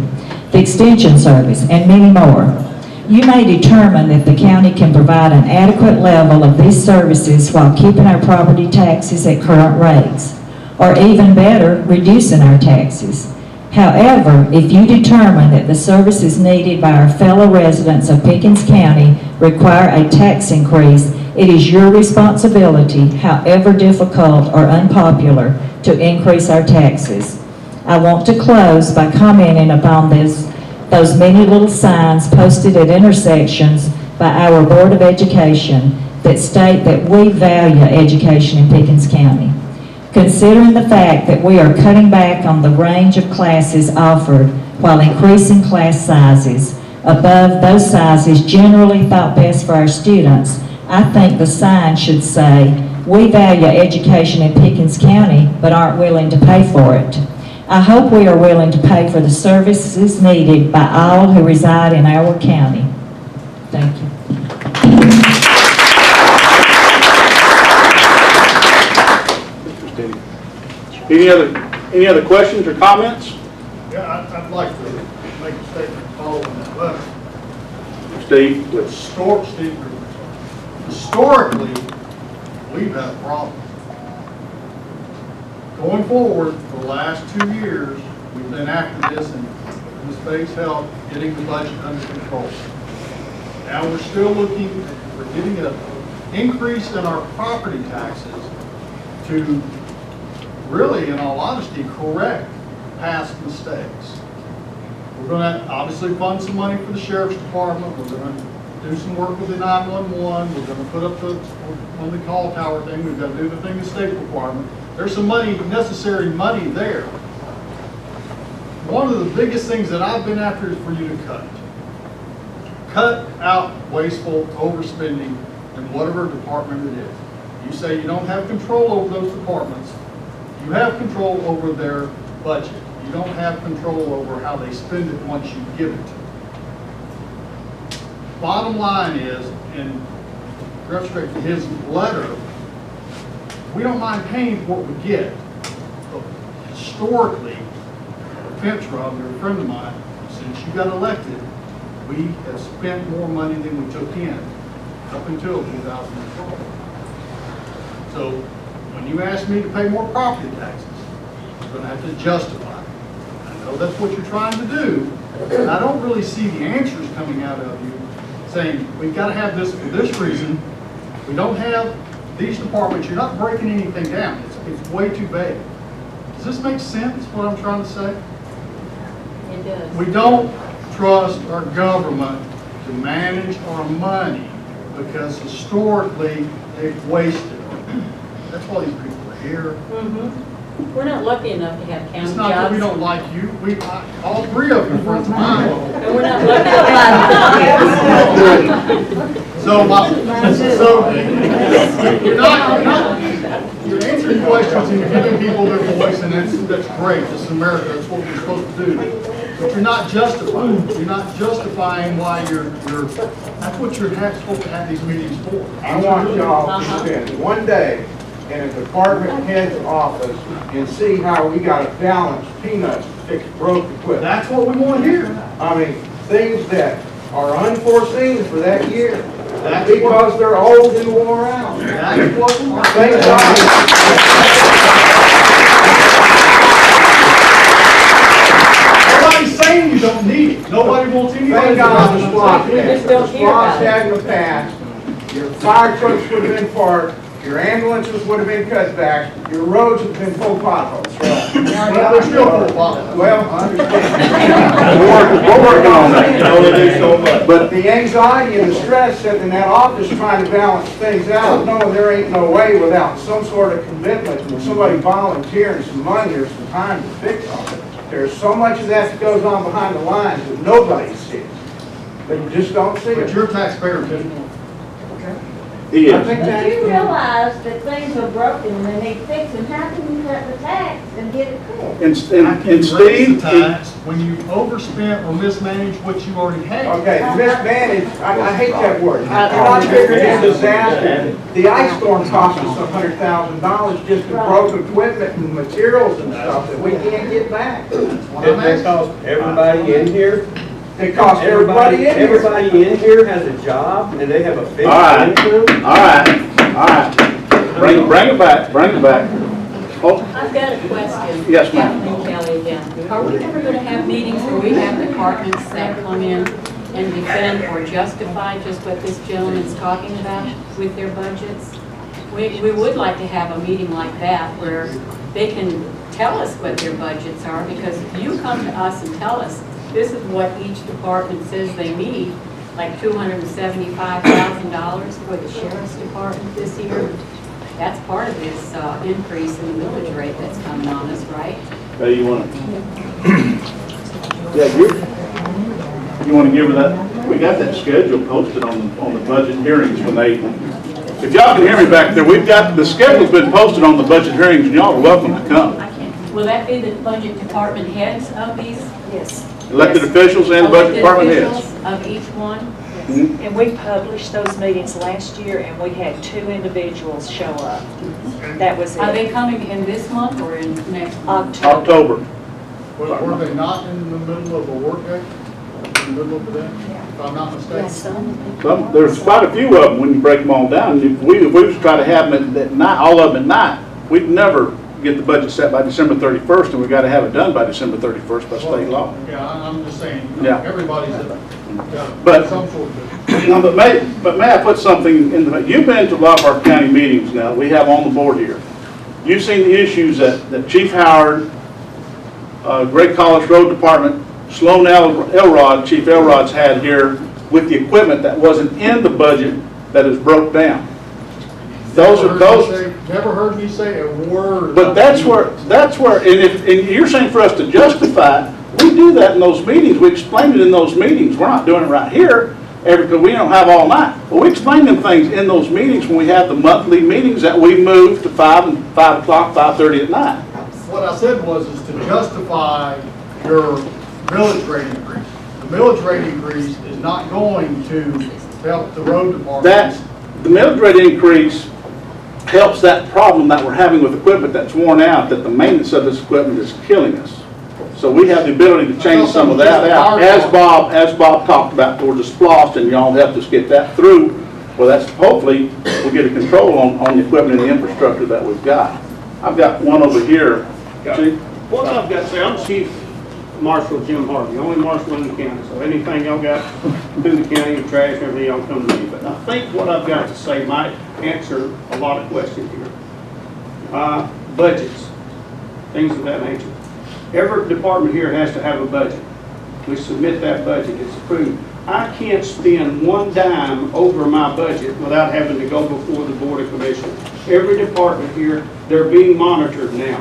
[SPEAKER 16] the extension service, and many more. You may determine that the county can provide an adequate level of these services while keeping our property taxes at current rates, or even better, reducing our taxes. However, if you determine that the services needed by our fellow residents of Pickens County require a tax increase, it is your responsibility, however difficult or unpopular, to increase our taxes. I want to close by commenting upon those many little signs posted at intersections by our Board of Education that state that we value education in Pickens County. Considering the fact that we are cutting back on the range of classes offered while increasing class sizes above those sizes generally thought best for our students, I think the sign should say, "We value education in Pickens County, but aren't willing to pay for it." I hope we are willing to pay for the services needed by all who reside in our county. Thank you.
[SPEAKER 1] Any other questions or comments?
[SPEAKER 5] Yeah, I'd like to make a statement following that letter.
[SPEAKER 1] Steve, please.
[SPEAKER 5] Historically, we've had a problem. Going forward, for the last 2 years, we've been after this and Ms. Faye's help getting the budget under control. Now we're still looking, we're getting an increase in our property taxes to really, in all honesty, correct past mistakes. We're gonna obviously fund some money for the sheriff's department, we're gonna do some work with the 911, we're gonna put up on the call tower thing, we've gotta do the thing the state requirement. There's some money, necessary money there. One of the biggest things that I've been after is for you to cut. Cut out wasteful overspending in whatever department it is. You say you don't have control over those departments. You have control over their budget. You don't have control over how they spend it once you give it to them. Bottom line is, in retrospect to his letter, we don't mind paying for what we get. But historically, Pentra, you're a friend of mine, since you got elected, we have spent more money than we took in up until 2012. So when you ask me to pay more property taxes, I'm going to have to justify it. I know that's what you're trying to do, and I don't really see the answers coming out of you saying, we've got to have this for this reason. We don't have these departments. You're not breaking anything down. It's way too vague. Does this make sense, what I'm trying to say?
[SPEAKER 10] It does.
[SPEAKER 5] We don't trust our government to manage our money because historically they've wasted it. That's why these people are here.
[SPEAKER 10] We're not lucky enough to have county jobs.
[SPEAKER 5] It's not that we don't like you. All three of you are friends of mine.
[SPEAKER 10] And we're not lucky enough.
[SPEAKER 5] You're answering questions and you're giving people their voice, and that's great. This is America. That's what we're supposed to do. But you're not justifying. You're not justifying why you're. That's what you're supposed to have these meetings for.
[SPEAKER 9] I want y'all to spend one day in a department head's office and see how we got to balance peanuts to fix broke equipment.
[SPEAKER 5] That's what we want to hear.
[SPEAKER 9] I mean, things that are unforeseen for that year.
[SPEAKER 5] That's
[SPEAKER 9] because they're old and wore out.
[SPEAKER 5] That's what we want.
[SPEAKER 9] Things
[SPEAKER 5] Nobody's saying you don't need it. Nobody wants anybody.
[SPEAKER 9] Thank God the SWAT
[SPEAKER 10] We just don't hear about it.
[SPEAKER 9] had in the past, your fire trucks would have been parked, your ambulances would have been cut back, your roads would have been full of potholes.
[SPEAKER 5] They're still full of potholes.
[SPEAKER 9] Well, I understand.
[SPEAKER 8] We're working on that.
[SPEAKER 9] But the anxiety and the stress sitting in that office trying to balance things out, knowing there ain't no way without some sort of commitment and somebody volunteering some money or some time to fix all it. There's so much of that goes on behind the lines that nobody sees. But you just don't see
[SPEAKER 5] But
[SPEAKER 9] it.
[SPEAKER 5] you're a taxpayer, too.
[SPEAKER 8] He
[SPEAKER 9] I
[SPEAKER 8] is.
[SPEAKER 9] think
[SPEAKER 17] If
[SPEAKER 9] that's
[SPEAKER 17] you realize that things are broken and they need fixing, how can you cut the tax and get it fixed?
[SPEAKER 5] I
[SPEAKER 1] And
[SPEAKER 5] can raise the
[SPEAKER 1] Steve,
[SPEAKER 5] tax when you overspent or mismanaged what you already had.
[SPEAKER 9] okay, mismanaged, I hate that word. You're not figuring in disaster. The ice storm cost us $100,000 just in broken equipment and materials and stuff that we can't get back.
[SPEAKER 13] Didn't that cost everybody in here?
[SPEAKER 9] It cost everybody in here.
[SPEAKER 13] Everybody in here has a job and they have a fixed
[SPEAKER 8] All right.
[SPEAKER 13] income.
[SPEAKER 8] All right. Bring it back. Oh,
[SPEAKER 10] I've got a question.
[SPEAKER 8] Yes, ma'am.
[SPEAKER 10] Kathleen Kelly again. Are we ever going to have meetings where we have departments that come in and defend or justify just what this gentleman's talking about with their budgets? We would like to have a meeting like that where they can tell us what their budgets are, because if you come to us and tell us this is what each department says they need, like $275,000 for the sheriff's department this year, that's part of this increase in the millage rate that's coming on us, right?
[SPEAKER 1] you want to? Yeah, you want to give her that? We got that schedule posted on the budget hearings when they. If y'all can hear me back there, we've got the schedule's been posted on the budget hearings, and y'all are welcome to come.
[SPEAKER 10] Will that be the budget department heads of these?
[SPEAKER 11] Yes.
[SPEAKER 1] Elected officials and budget department heads.
[SPEAKER 10] Elected officials of each one?
[SPEAKER 11] And we published those meetings last year, and we had 2 individuals show up. That was
[SPEAKER 10] Are they
[SPEAKER 11] it.
[SPEAKER 10] coming in this month or in next month?
[SPEAKER 1] October.
[SPEAKER 5] Were they not in the middle of a workday? In the middle of the day? If I'm not mistaken?
[SPEAKER 1] There's quite a few of them when you break them all down. If we was to try to have them at night, all of them at night, we'd never get the budget set by December 31st, and we got to have it done by December 31st by state law.
[SPEAKER 5] Yeah, I'm just saying,
[SPEAKER 1] Yeah.
[SPEAKER 5] everybody's
[SPEAKER 1] But-
[SPEAKER 5] some sort of.
[SPEAKER 1] No, but may I put something in the, you've been to a lot of our county meetings now, we have on the board here. You've seen the issues that Chief Howard, Great College Road Department, Sloan Elrod, Chief Elrod's had here with the equipment that wasn't in the budget that is broke down.
[SPEAKER 5] Never heard me say a word.
[SPEAKER 1] But that's where, and you're saying for us to justify it, we do that in those meetings. We explain it in those meetings. We're not doing it right here because we don't have all night. But we explain them things in those meetings when we have the monthly meetings that we move to 5 o'clock, 5:30 at night.
[SPEAKER 5] What I said is to justify your millage rate increase. The millage rate increase is not going to help the road department.
[SPEAKER 1] The millage rate increase helps that problem that we're having with equipment that's worn out, that the maintenance of this equipment is killing us. So we have the ability to change some of that out, as Bob talked about towards the splost, and y'all helped us get that through. Well, that's hopefully we'll get a control on the equipment and the infrastructure that we've got. I've got one over here. See?
[SPEAKER 6] What I've got to say, I'm Chief Marshal Jim Harvey, only marshal in the county, so anything y'all got through the county, trash, everything, y'all come to me. But I think what I've got to say might answer a lot of questions here. Budgets, things of that nature. Every department here has to have a budget. We submit that budget, it's approved. I can't spend one dime over my budget without having to go before the Board of Commissioners. Every department here, they're being monitored now.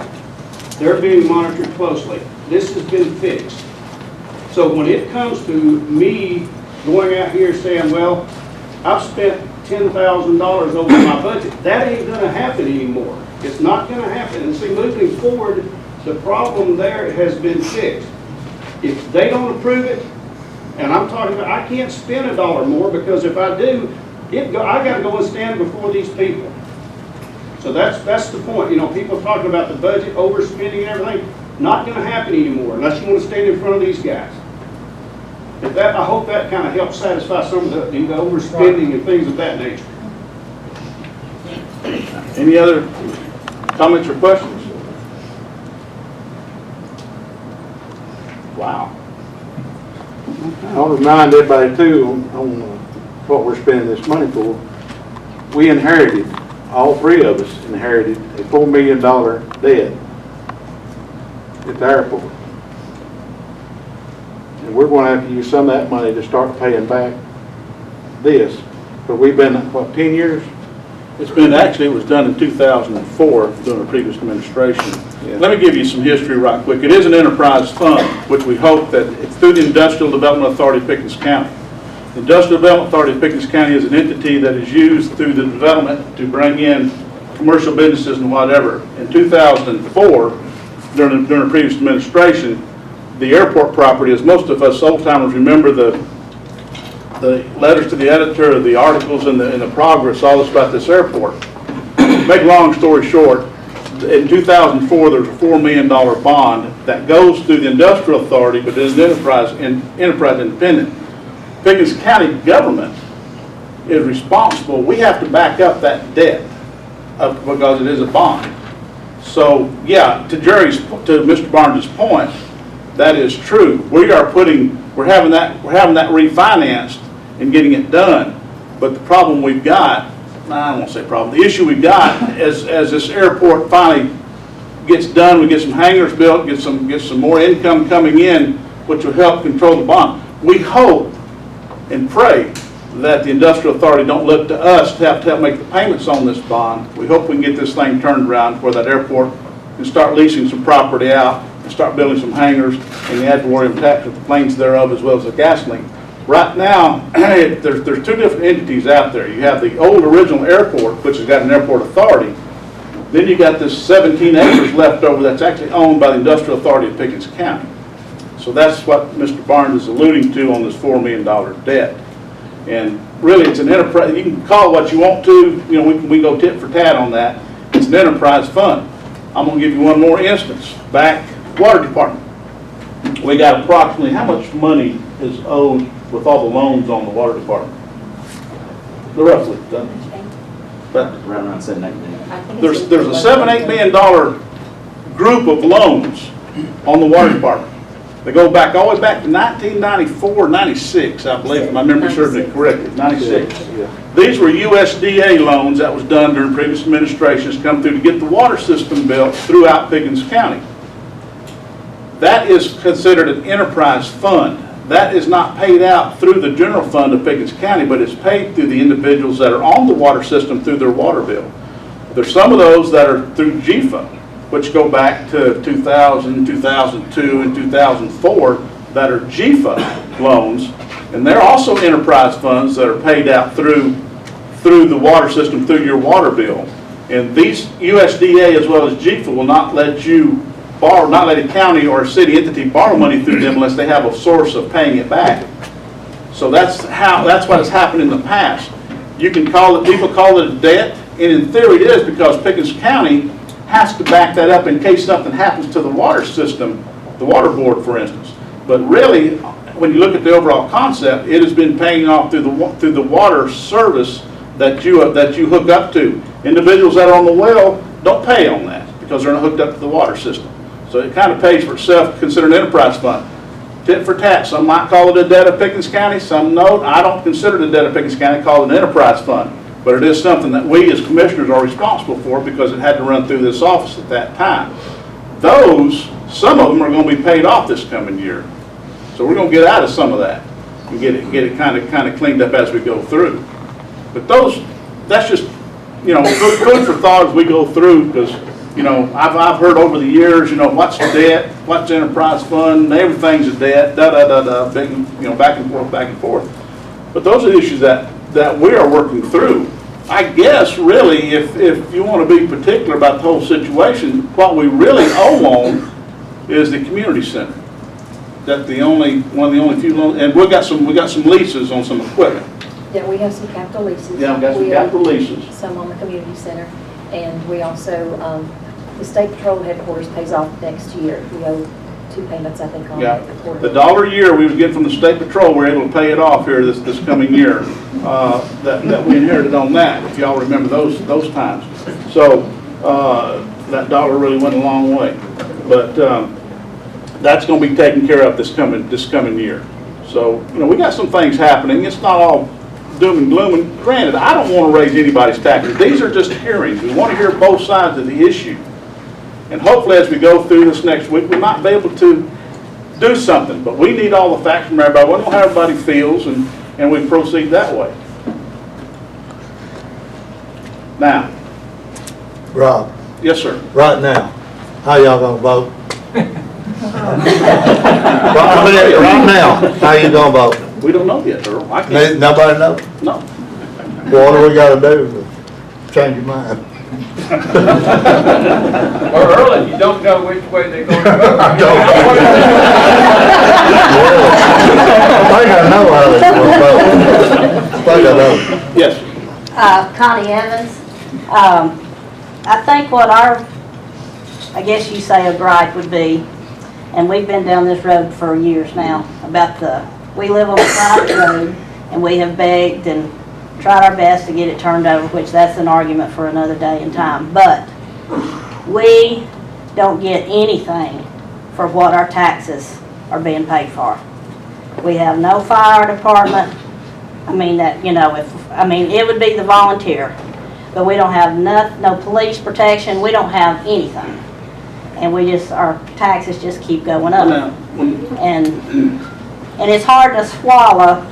[SPEAKER 6] They're being monitored closely. This has been fixed. So when it comes to me going out here saying, well, I've spent $10,000 over my budget, that ain't gonna happen anymore. It's not gonna happen. And see, moving forward, the problem there has been fixed. If they don't approve it, and I'm talking about, I can't spend $1 more, because if I do, I gotta go and stand before these people. So that's the point. You know, people talking about the budget, overspending and everything, not gonna happen anymore unless you wanna stand in front of these guys. If that, I hope that kind of helps satisfy some of the overspending and things of that nature.
[SPEAKER 1] Any other comments or questions? Wow.
[SPEAKER 18] I'll remind everybody too on what we're spending this money for. We inherited, all three of us inherited a $4 million debt at the airport. And we're going to have to use some of that money to start paying back this. But we've been, what, 10 years?
[SPEAKER 1] It was done in 2004 during the previous administration.
[SPEAKER 18] Yeah.
[SPEAKER 1] Let me give you some history right quick. It is an enterprise fund, which we hope that it's through the Industrial Development Authority of Pickens County. The Industrial Development Authority of Pickens County is an entity that is used through the development to bring in commercial businesses and whatever. In 2004, during the previous administration, the airport property, as most of us old-timers remember the letters to the editor, the articles in the progress, all this about this airport. Make a long story short, in 2004, there's a $4 million bond that goes through the Industrial Authority, but is enterprise independent. Pickens County government is responsible. We have to back up that debt because it is a bond. So yeah, to Mr. Barnes' point, that is true. We're having that refinanced and getting it done. But the problem we've got, I won't say problem, the issue we've got as this airport finally gets done, we get some hangars built, get some more income coming in, which will help control the bond. We hope and pray that the Industrial Authority don't look to us to help make the payments on this bond. We hope we can get this thing turned around where that airport can start leasing some property out and start building some hangars and the ad valorem tax with the planes thereof, as well as the gasoline. Right now, there's two different entities out there. You have the old original airport, which has got an airport authority. Then you got this 17 acres left over that's actually owned by the Industrial Authority of Pickens County. So that's what Mr. Barnes is alluding to on this $4 million debt. And really, it's an enterprise. You can call it what you want to. You know, we go tit for tat on that. It's an enterprise fund. I'm going to give you one more instance. Back water department. We got approximately how much money is owed with all the loans on the water department? Roughly. But
[SPEAKER 8] Around 7, 8 million.
[SPEAKER 1] there's a $7, $8 million group of loans on the water department. They go back, all the way back to 1994, 96, I believe, if my memory serves me correctly, 96. These were USDA loans that was done during previous administrations, come through to get the water system built throughout Pickens County. That is considered an enterprise fund. That is not paid out through the general fund of Pickens County, but it's paid through the individuals that are on the water system through their water bill. There's some of those that are through GFA, which go back to 2000, 2002, and 2004 that are GFA loans, and they're also enterprise funds that are paid out through the water system, through your water bill. And these USDA as well as GFA will not let you borrow, not let a county or a city entity borrow money through them unless they have a source of paying it back. So that's what has happened in the past. You can call it, people call it a debt, and in theory it is, because Pickens County has to back that up in case something happens to the water system, the water board, for instance. But really, when you look at the overall concept, it has been paying off through the water service that you hook up to. Individuals that are on the well don't pay on that because they're not hooked up to the water system. So it kind of pays for itself, considered an enterprise fund. Tit for tat, some might call it a debt of Pickens County, some no. I don't consider it a debt of Pickens County, call it an enterprise fund. But it is something that we as commissioners are responsible for because it had to run through this office at that time. Some of them are going to be paid off this coming year. So we're going to get out of some of that and get it kind of cleaned up as we go through. But that's just, food for thought as we go through, because, I've heard over the years, what's debt, what's enterprise fund, everything's a debt, big, back and forth. But those are the issues that we are working through. I guess really, if you want to be particular about the whole situation, what we really owe on is the community center. That's one of the only few loans, and we got some leases on some equipment.
[SPEAKER 7] Yeah, we have some capital leases.
[SPEAKER 1] Yeah, we got some capital leases.
[SPEAKER 7] Some on the community center, and we also, the state patrol headquarters pays off next year. We owe 2 payments, I think, on
[SPEAKER 1] Yeah,
[SPEAKER 7] the quarter.
[SPEAKER 1] the $1 a year we would get from the state patrol, we're able to pay it off here this coming year. That we inherited on that, if y'all remember those times. So that dollar really went a long way. But that's going to be taken care of this coming year. So we got some things happening. It's not all doom and gloom. And granted, I don't want to raise anybody's taxes. These are just hearings. We want to hear both sides of the issue. And hopefully as we go through this next week, we might be able to do something. But we need all the facts from everybody. We don't know how everybody feels, and we proceed that way. Now.
[SPEAKER 19] Rob.
[SPEAKER 1] Yes, sir.
[SPEAKER 19] Right now, how y'all gonna vote? Right now, how you gonna vote?
[SPEAKER 1] We don't know yet, Earl. I can't.
[SPEAKER 19] Nobody know?
[SPEAKER 1] No.
[SPEAKER 19] Well, what do we gotta do to change your mind?
[SPEAKER 14] Or early, you don't know which way they're going to vote.
[SPEAKER 19] I think I know how they're gonna vote. I think I know.
[SPEAKER 1] Yes.
[SPEAKER 3] Connie Evans. I think what I guess you say a gripe would be, and we've been down this road for years now, we live on a private road, and we have begged and tried our best to get it turned over, which that's an argument for another day and time. But we don't get anything for what our taxes are being paid for. We have no fire department. It would be the volunteer, but we don't have no police protection. We don't have anything, and our taxes just keep going up. And it's hard to swallow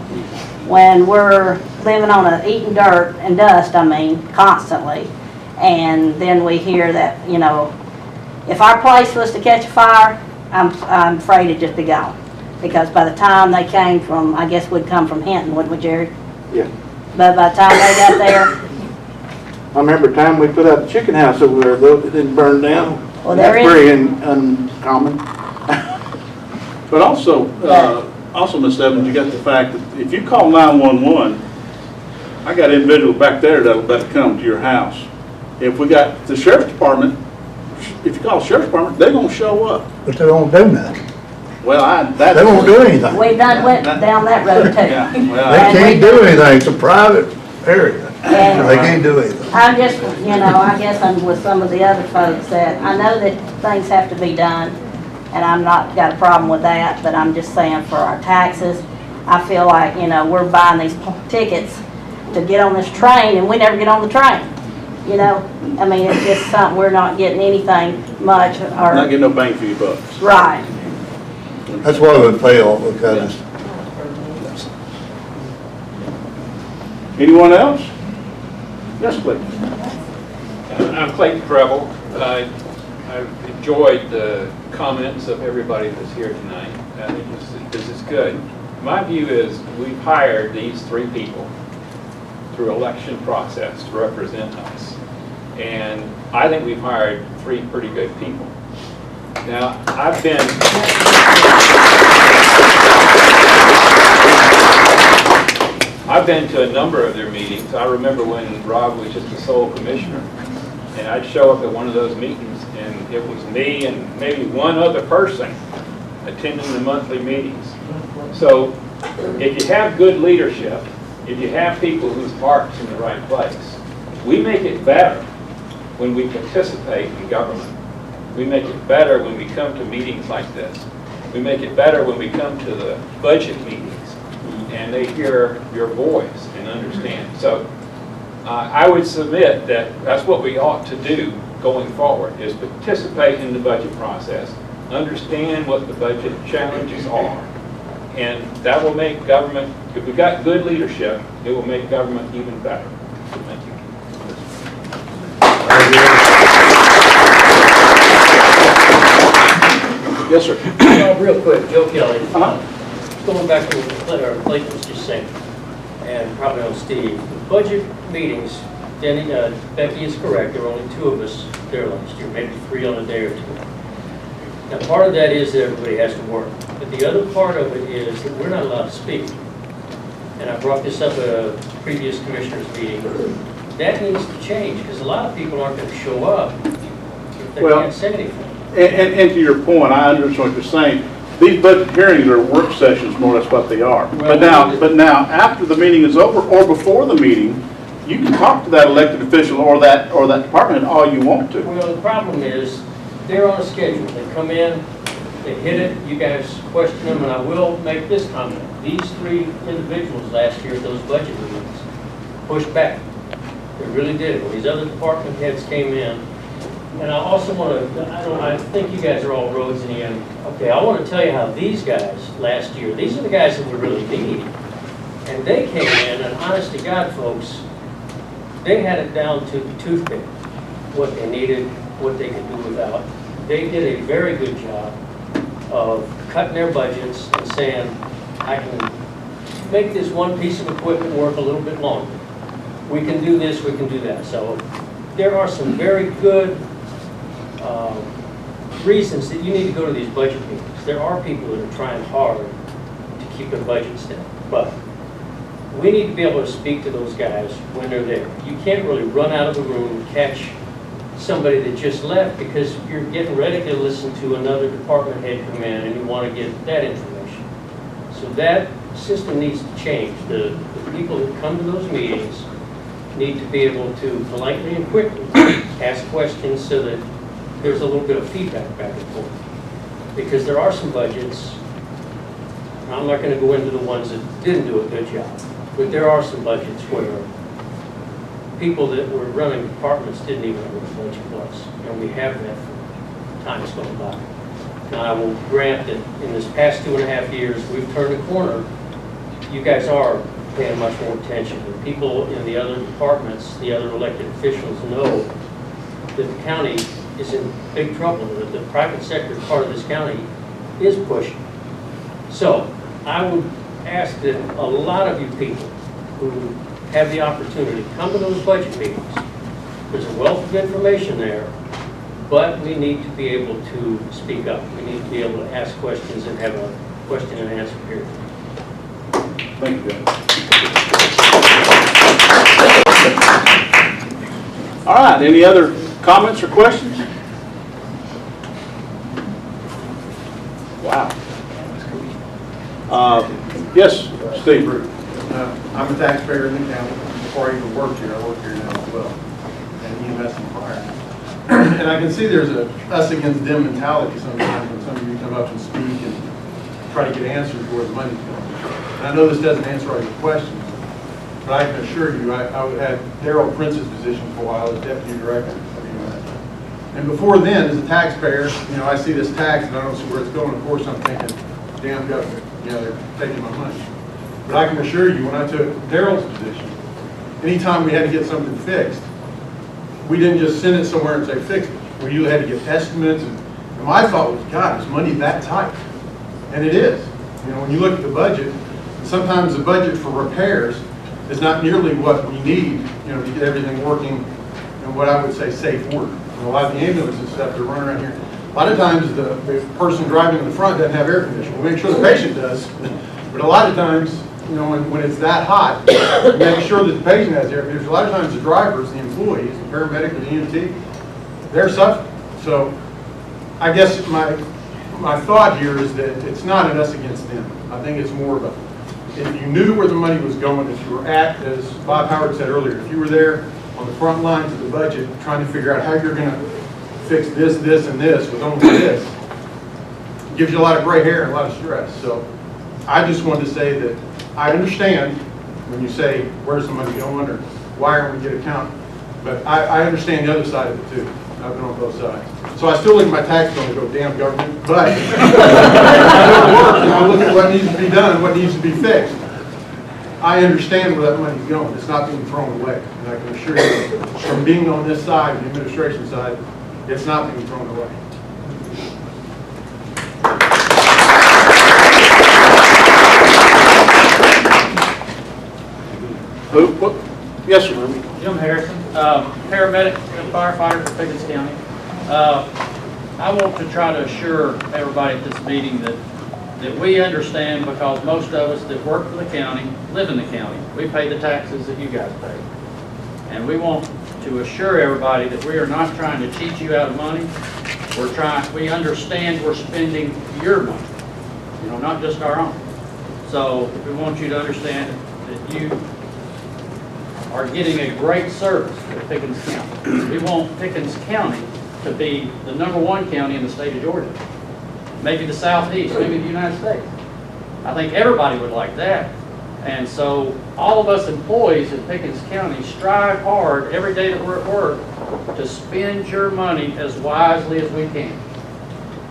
[SPEAKER 3] when we're living on eating dirt and dust. Constantly, and then we hear that if our place was to catch a fire, I'm afraid it'd just be gone. Because by the time they came from, I guess we'd come from Hinton, wouldn't we, Jerry?
[SPEAKER 18] Yeah.
[SPEAKER 3] But by the time they got there.
[SPEAKER 18] I remember the time we put out the chicken house over there, though, it didn't burn down.
[SPEAKER 3] Well,
[SPEAKER 18] that's very uncommon.
[SPEAKER 1] But also, Ms. Evans, you got the fact that if you call 911, I got individuals back there that'll come to your house. If we got the sheriff's department, if you call the sheriff's department, they're going to show up.
[SPEAKER 19] But they won't do nothing.
[SPEAKER 1] Well,
[SPEAKER 19] they won't do anything.
[SPEAKER 3] We went down that road too.
[SPEAKER 1] Yeah,
[SPEAKER 19] they can't do anything. It's a private area. They can't do anything.
[SPEAKER 3] I'm just, I guess I'm with some of the other folks that I know that things have to be done, and I'm not got a problem with that, but I'm just saying for our taxes, I feel like, you know, we're buying these tickets to get on this train and we never get on the train. You know, I mean, it's just something, we're not getting anything much or.
[SPEAKER 1] Not getting no bang for your bucks.
[SPEAKER 3] Right.
[SPEAKER 19] That's why we fail, because
[SPEAKER 1] Anyone else? Yes, please.
[SPEAKER 20] I'm Clayton Preble. I've enjoyed the comments of everybody that's here tonight. I think this is good. My view is we've hired these 3 people through election process to represent us. And I think we've hired 3 pretty good people. Now, I've been to a number of their meetings. I remember when Rob was just the sole commissioner, and I'd show up at one of those meetings, and it was me and maybe one other person attending the monthly meetings. So if you have good leadership, if you have people whose heart's in the right place, we make it better when we participate in government. We make it better when we come to meetings like this. We make it better when we come to the budget meetings and they hear your voice and understand. So I would submit that that's what we ought to do going forward, is participate in the budget process, understand what the budget challenges are, and that will make government, if we've got good leadership, it will make government even better. Thank you.
[SPEAKER 1] Yes, sir.
[SPEAKER 14] Real quick, Joe Kelly. Going back to what Clayton was just saying, and probably on Steve, budget meetings, Denny, Becky is correct, there were only 2 of us there last year, maybe 3 on a day or 2. Now, part of that is that everybody has to work, but the other part of it is that we're not allowed to speak. And I brought this up at a previous commissioners meeting. That needs to change, because a lot of people aren't going to show up if they can't say anything.
[SPEAKER 1] And to your point, I understand what you're saying. These budget hearings are work sessions, more or less what they are. But now, after the meeting is over, or before the meeting, you can talk to that elected official or that department all you want to.
[SPEAKER 14] Well, the problem is, they're on a schedule. They come in, they hit it, you guys question them, and I will make this comment. These 3 individuals last year at those budget meetings pushed back. They really did. When these other department heads came in, and I also want to, I think you guys are all roads in the end. Okay, I want to tell you how these guys last year, these are the guys that we really need. And they came in, and honest to God, folks, they had it down to the toothpick, what they needed, what they could do without. They did a very good job of cutting their budgets and saying, I can make this one piece of equipment work a little bit longer. We can do this, we can do that. So there are some very good reasons that you need to go to these budget meetings. There are people that are trying hard to keep their budgets down, but we need to be able to speak to those guys when they're there. You can't really run out of the room and catch somebody that just left because you're getting ready to listen to another department head come in and you want to get that information. So that system needs to change. The people that come to those meetings need to be able to politely and quickly ask questions so that there's a little bit of feedback back and forth. Because there are some budgets, and I'm not going to go into the ones that didn't do a good job, but there are some budgets where people that were running departments didn't even know what the budget was. And we have that for times going by. Now, I will grant that in this past 2.5 years, we've turned a corner. You guys are paying much more attention. The people in the other departments, the other elected officials know that the county is in big trouble, that the private sector part of this county is pushing. So I would ask that a lot of you people who have the opportunity, come to those budget meetings. There's a wealth of information there, but we need to be able to speak up. We need to be able to ask questions and have a question and answer period.
[SPEAKER 1] Thank you, Judge. All right, any other comments or questions? Wow. Yes, Steve.
[SPEAKER 21] I'm a taxpayer in the county. Before I even worked here, I work here now as well. And EMS and fire. And I can see there's a us against them mentality sometimes when some of you come up and speak and try to get answers where the money's going. And I know this doesn't answer all your questions, but I can assure you, I had Darrell Prince's position for a while as deputy director. And before then, as a taxpayer, you know, I see this tax and I don't see where it's going. Of course, I'm thinking, damn government, you know, they're taking my money. But I can assure you, when I took Darrell's position, anytime we had to get something fixed, we didn't just send it somewhere and say, fix it. We usually had to get estimates. And my thought was, God, is money that tight? And it is. You know, when you look at the budget, sometimes the budget for repairs is not nearly what we need, you know, to get everything working in what I would say safe order. And a lot of the ambulances and stuff that run around here, a lot of times the person driving in the front doesn't have air conditioning. We make sure the patient does. But a lot of times, you know, when it's that hot, make sure that the patient has air conditioning. A lot of times the drivers, the employees, the paramedic or the EMT, they're suffering. So I guess my thought here is that it's not an us against them. I think it's more of a, if you knew where the money was going, if you were at, as Bob Howard said earlier, if you were there on the front lines of the budget trying to figure out how you're going to fix this, this, and this with only this, it gives you a lot of gray hair and a lot of stress. So I just wanted to say that I understand when you say, where's the money going, or why aren't we get a count? But I understand the other side of it too. I've been on both sides. So I still look at my tax bill and go, damn government, but I go to work and I look at what needs to be done, what needs to be fixed. I understand where that money's going. It's not being thrown away. And I can assure you, from being on this side, the administration side, it's not being thrown away.
[SPEAKER 1] Yes, sir.
[SPEAKER 22] Jim Harrison, paramedic and firefighter for Pickens County. I want to try to assure everybody at this meeting that we understand, because most of us that work for the county live in the county. We pay the taxes that you guys pay. And we want to assure everybody that we are not trying to cheat you out of money. We understand we're spending your money, you know, not just our own. So we want you to understand that you are getting a great service at Pickens County. We want Pickens County to be the #1 county in the state of Georgia. Maybe the Southeast, maybe the United States. I think everybody would like that. And so all of us employees in Pickens County strive hard every day that we're at work to spend your money as wisely as we can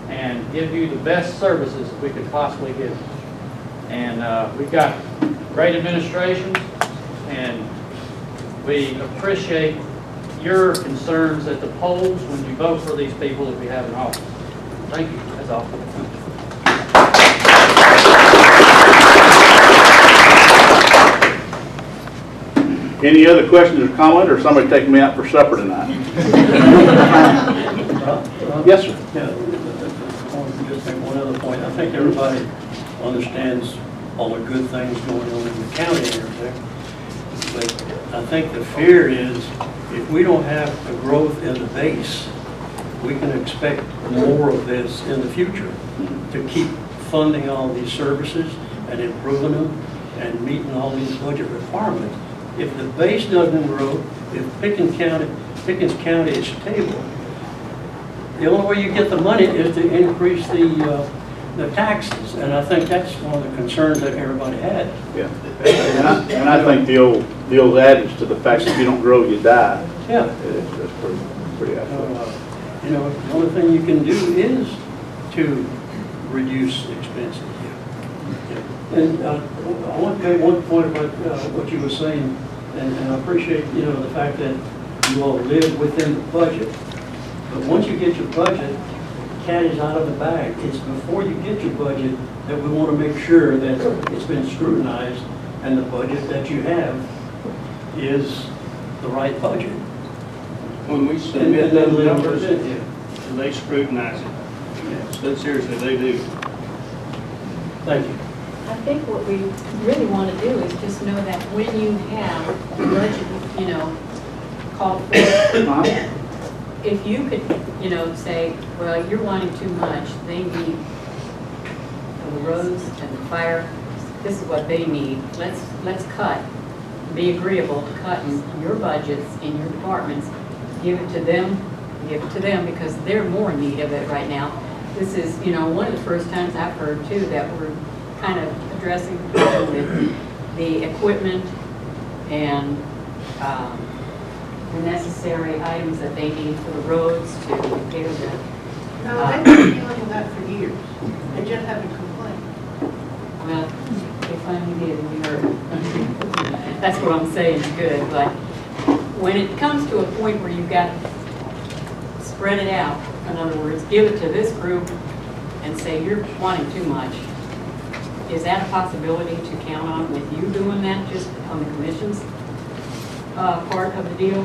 [SPEAKER 22] and give you the best services that we could possibly give. And we've got great administration, and we appreciate your concerns at the polls when you vote for these people that we have in office. Thank you. That's all.
[SPEAKER 1] Any other questions or comment, or somebody taking me out for supper tonight? Yes, sir.
[SPEAKER 6] Yeah, I want to just make one other point. I think everybody understands all the good things going on in the county and everything. But I think the fear is, if we don't have the growth in the base, we can expect more of this in the future to keep funding all these services and improving them and meeting all these budget requirements. If the base doesn't grow, if Pickens County is stable, the only way you get the money is to increase the taxes, and I think that's one of the concerns that everybody had.
[SPEAKER 1] Yeah, and I think the old adage to the fact that if you don't grow, you die.
[SPEAKER 6] Yeah,
[SPEAKER 1] that's pretty accurate.
[SPEAKER 6] You know, the only thing you can do is to reduce expenses. And I want to make one point about what you were saying, and I appreciate, you know, the fact that you all live within the budget. But once you get your budget, the cat is out of the bag. It's before you get your budget that we want to make sure that it's been scrutinized and the budget that you have is the right budget.
[SPEAKER 23] When we submit those numbers, they scrutinize it. But seriously, they do.
[SPEAKER 6] Thank you.
[SPEAKER 10] I think what we really want to do is just know that when you have the budget, you know, called for, if you could, you know, say, well, you're wanting too much, they need the roads and the fire, this is what they need, let's cut, be agreeable to cutting your budgets in your departments, give it to them give it to them because they're more in need of it right now. This is, you know, one of the first times I've heard too that we're kind of addressing the problem with the equipment and the necessary items that they need for the roads to repair them.
[SPEAKER 17] No, they've been dealing with that for years. They just haven't complained.
[SPEAKER 10] Well, they finally did, and we heard. That's what I'm saying is good, but when it comes to a point where you've got to spread it out, in other words, give it to this group and say you're wanting too much, is that a possibility to count on with you doing that just on the commission's part of the deal?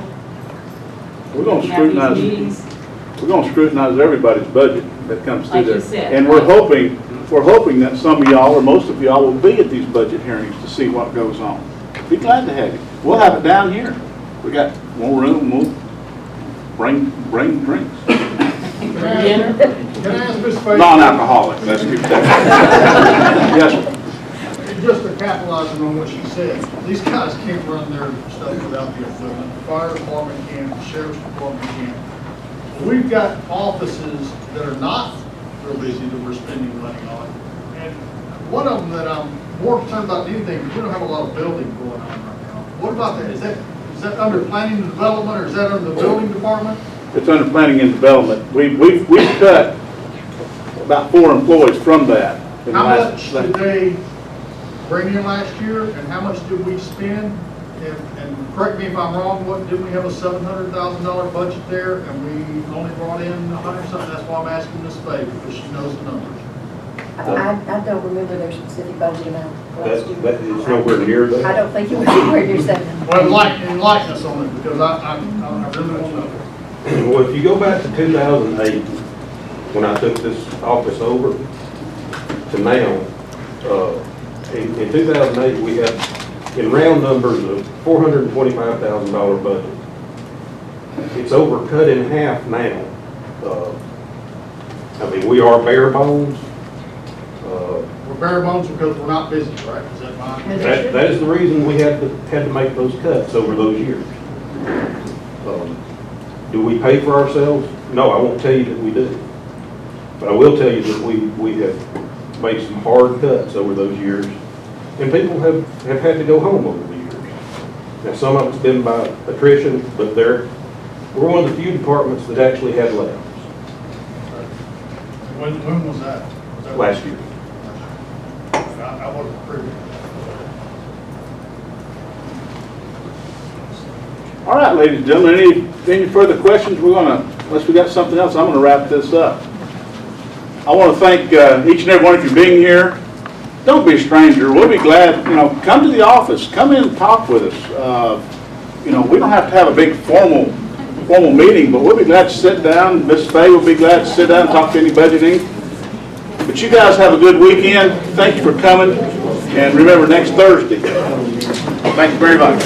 [SPEAKER 1] We're going to
[SPEAKER 10] Have these
[SPEAKER 1] scrutinize,
[SPEAKER 10] meetings?
[SPEAKER 1] we're going to scrutinize everybody's budget that comes through
[SPEAKER 10] Like you
[SPEAKER 1] there.
[SPEAKER 10] said.
[SPEAKER 1] And we're hoping that some of y'all, or most of y'all, will be at these budget hearings to see what goes on. Be glad to have you. We'll have it down here. We got more room, we'll bring drinks.
[SPEAKER 5] Can I ask Ms. Fagan?
[SPEAKER 1] Non-alcoholic, let's keep that. Yes, sir.
[SPEAKER 5] Just to capitalize on what she said, these guys can't run their stuff without the equipment. The fire department can't, the sheriff's department can't. We've got offices that are not real busy that we're spending money on. And one of them that I'm more concerned about than anything, we don't have a lot of building going on right now. What about that? Is that under planning and development, or is that under the building department?
[SPEAKER 1] It's under planning and development. We've cut about 4 employees from that. in the
[SPEAKER 5] How
[SPEAKER 1] last-
[SPEAKER 5] much did they bring in last year, and how much did we spend? And correct me if I'm wrong, didn't we have a $700,000 budget there, and we only brought in 100 something? That's why I'm asking Ms. Faye, because she knows the numbers.
[SPEAKER 7] I don't remember their specific budget amount.
[SPEAKER 19] It's nowhere near that.
[SPEAKER 7] I don't think it was anywhere near 700.
[SPEAKER 5] Well, enlighten us on it, because I really want to know.
[SPEAKER 19] Well, if you go back to 2008, when I took this office over, to now, in 2008, we had, in round numbers, a $425,000 budget. It's over cut in half now. I mean, we are bare bones.
[SPEAKER 5] We're bare bones because we're not busy, right? Is that fine?
[SPEAKER 19] That is the reason we had to make those cuts over those years. Do we pay for ourselves? No, I won't tell you that we do. But I will tell you that we have made some hard cuts over those years, and people have had to go home over the years. Now, some of it's been by attrition, but we're one of the few departments that actually had layoffs
[SPEAKER 5] When was that? Was that
[SPEAKER 19] last year.
[SPEAKER 5] I wasn't privy.
[SPEAKER 1] All right, ladies and gentlemen, any further questions? Unless we got something else, I'm gonna wrap this up. I want to thank each and every one of you being here. Don't be a stranger. We'll be glad, come to the office, come in and talk with us. We don't have to have a big formal meeting, but we'll be glad to sit down. Ms. Fay will be glad to sit down and talk to any budgeting. But you guys have a good weekend. Thank you for coming. And remember, next Thursday. Thank you very much.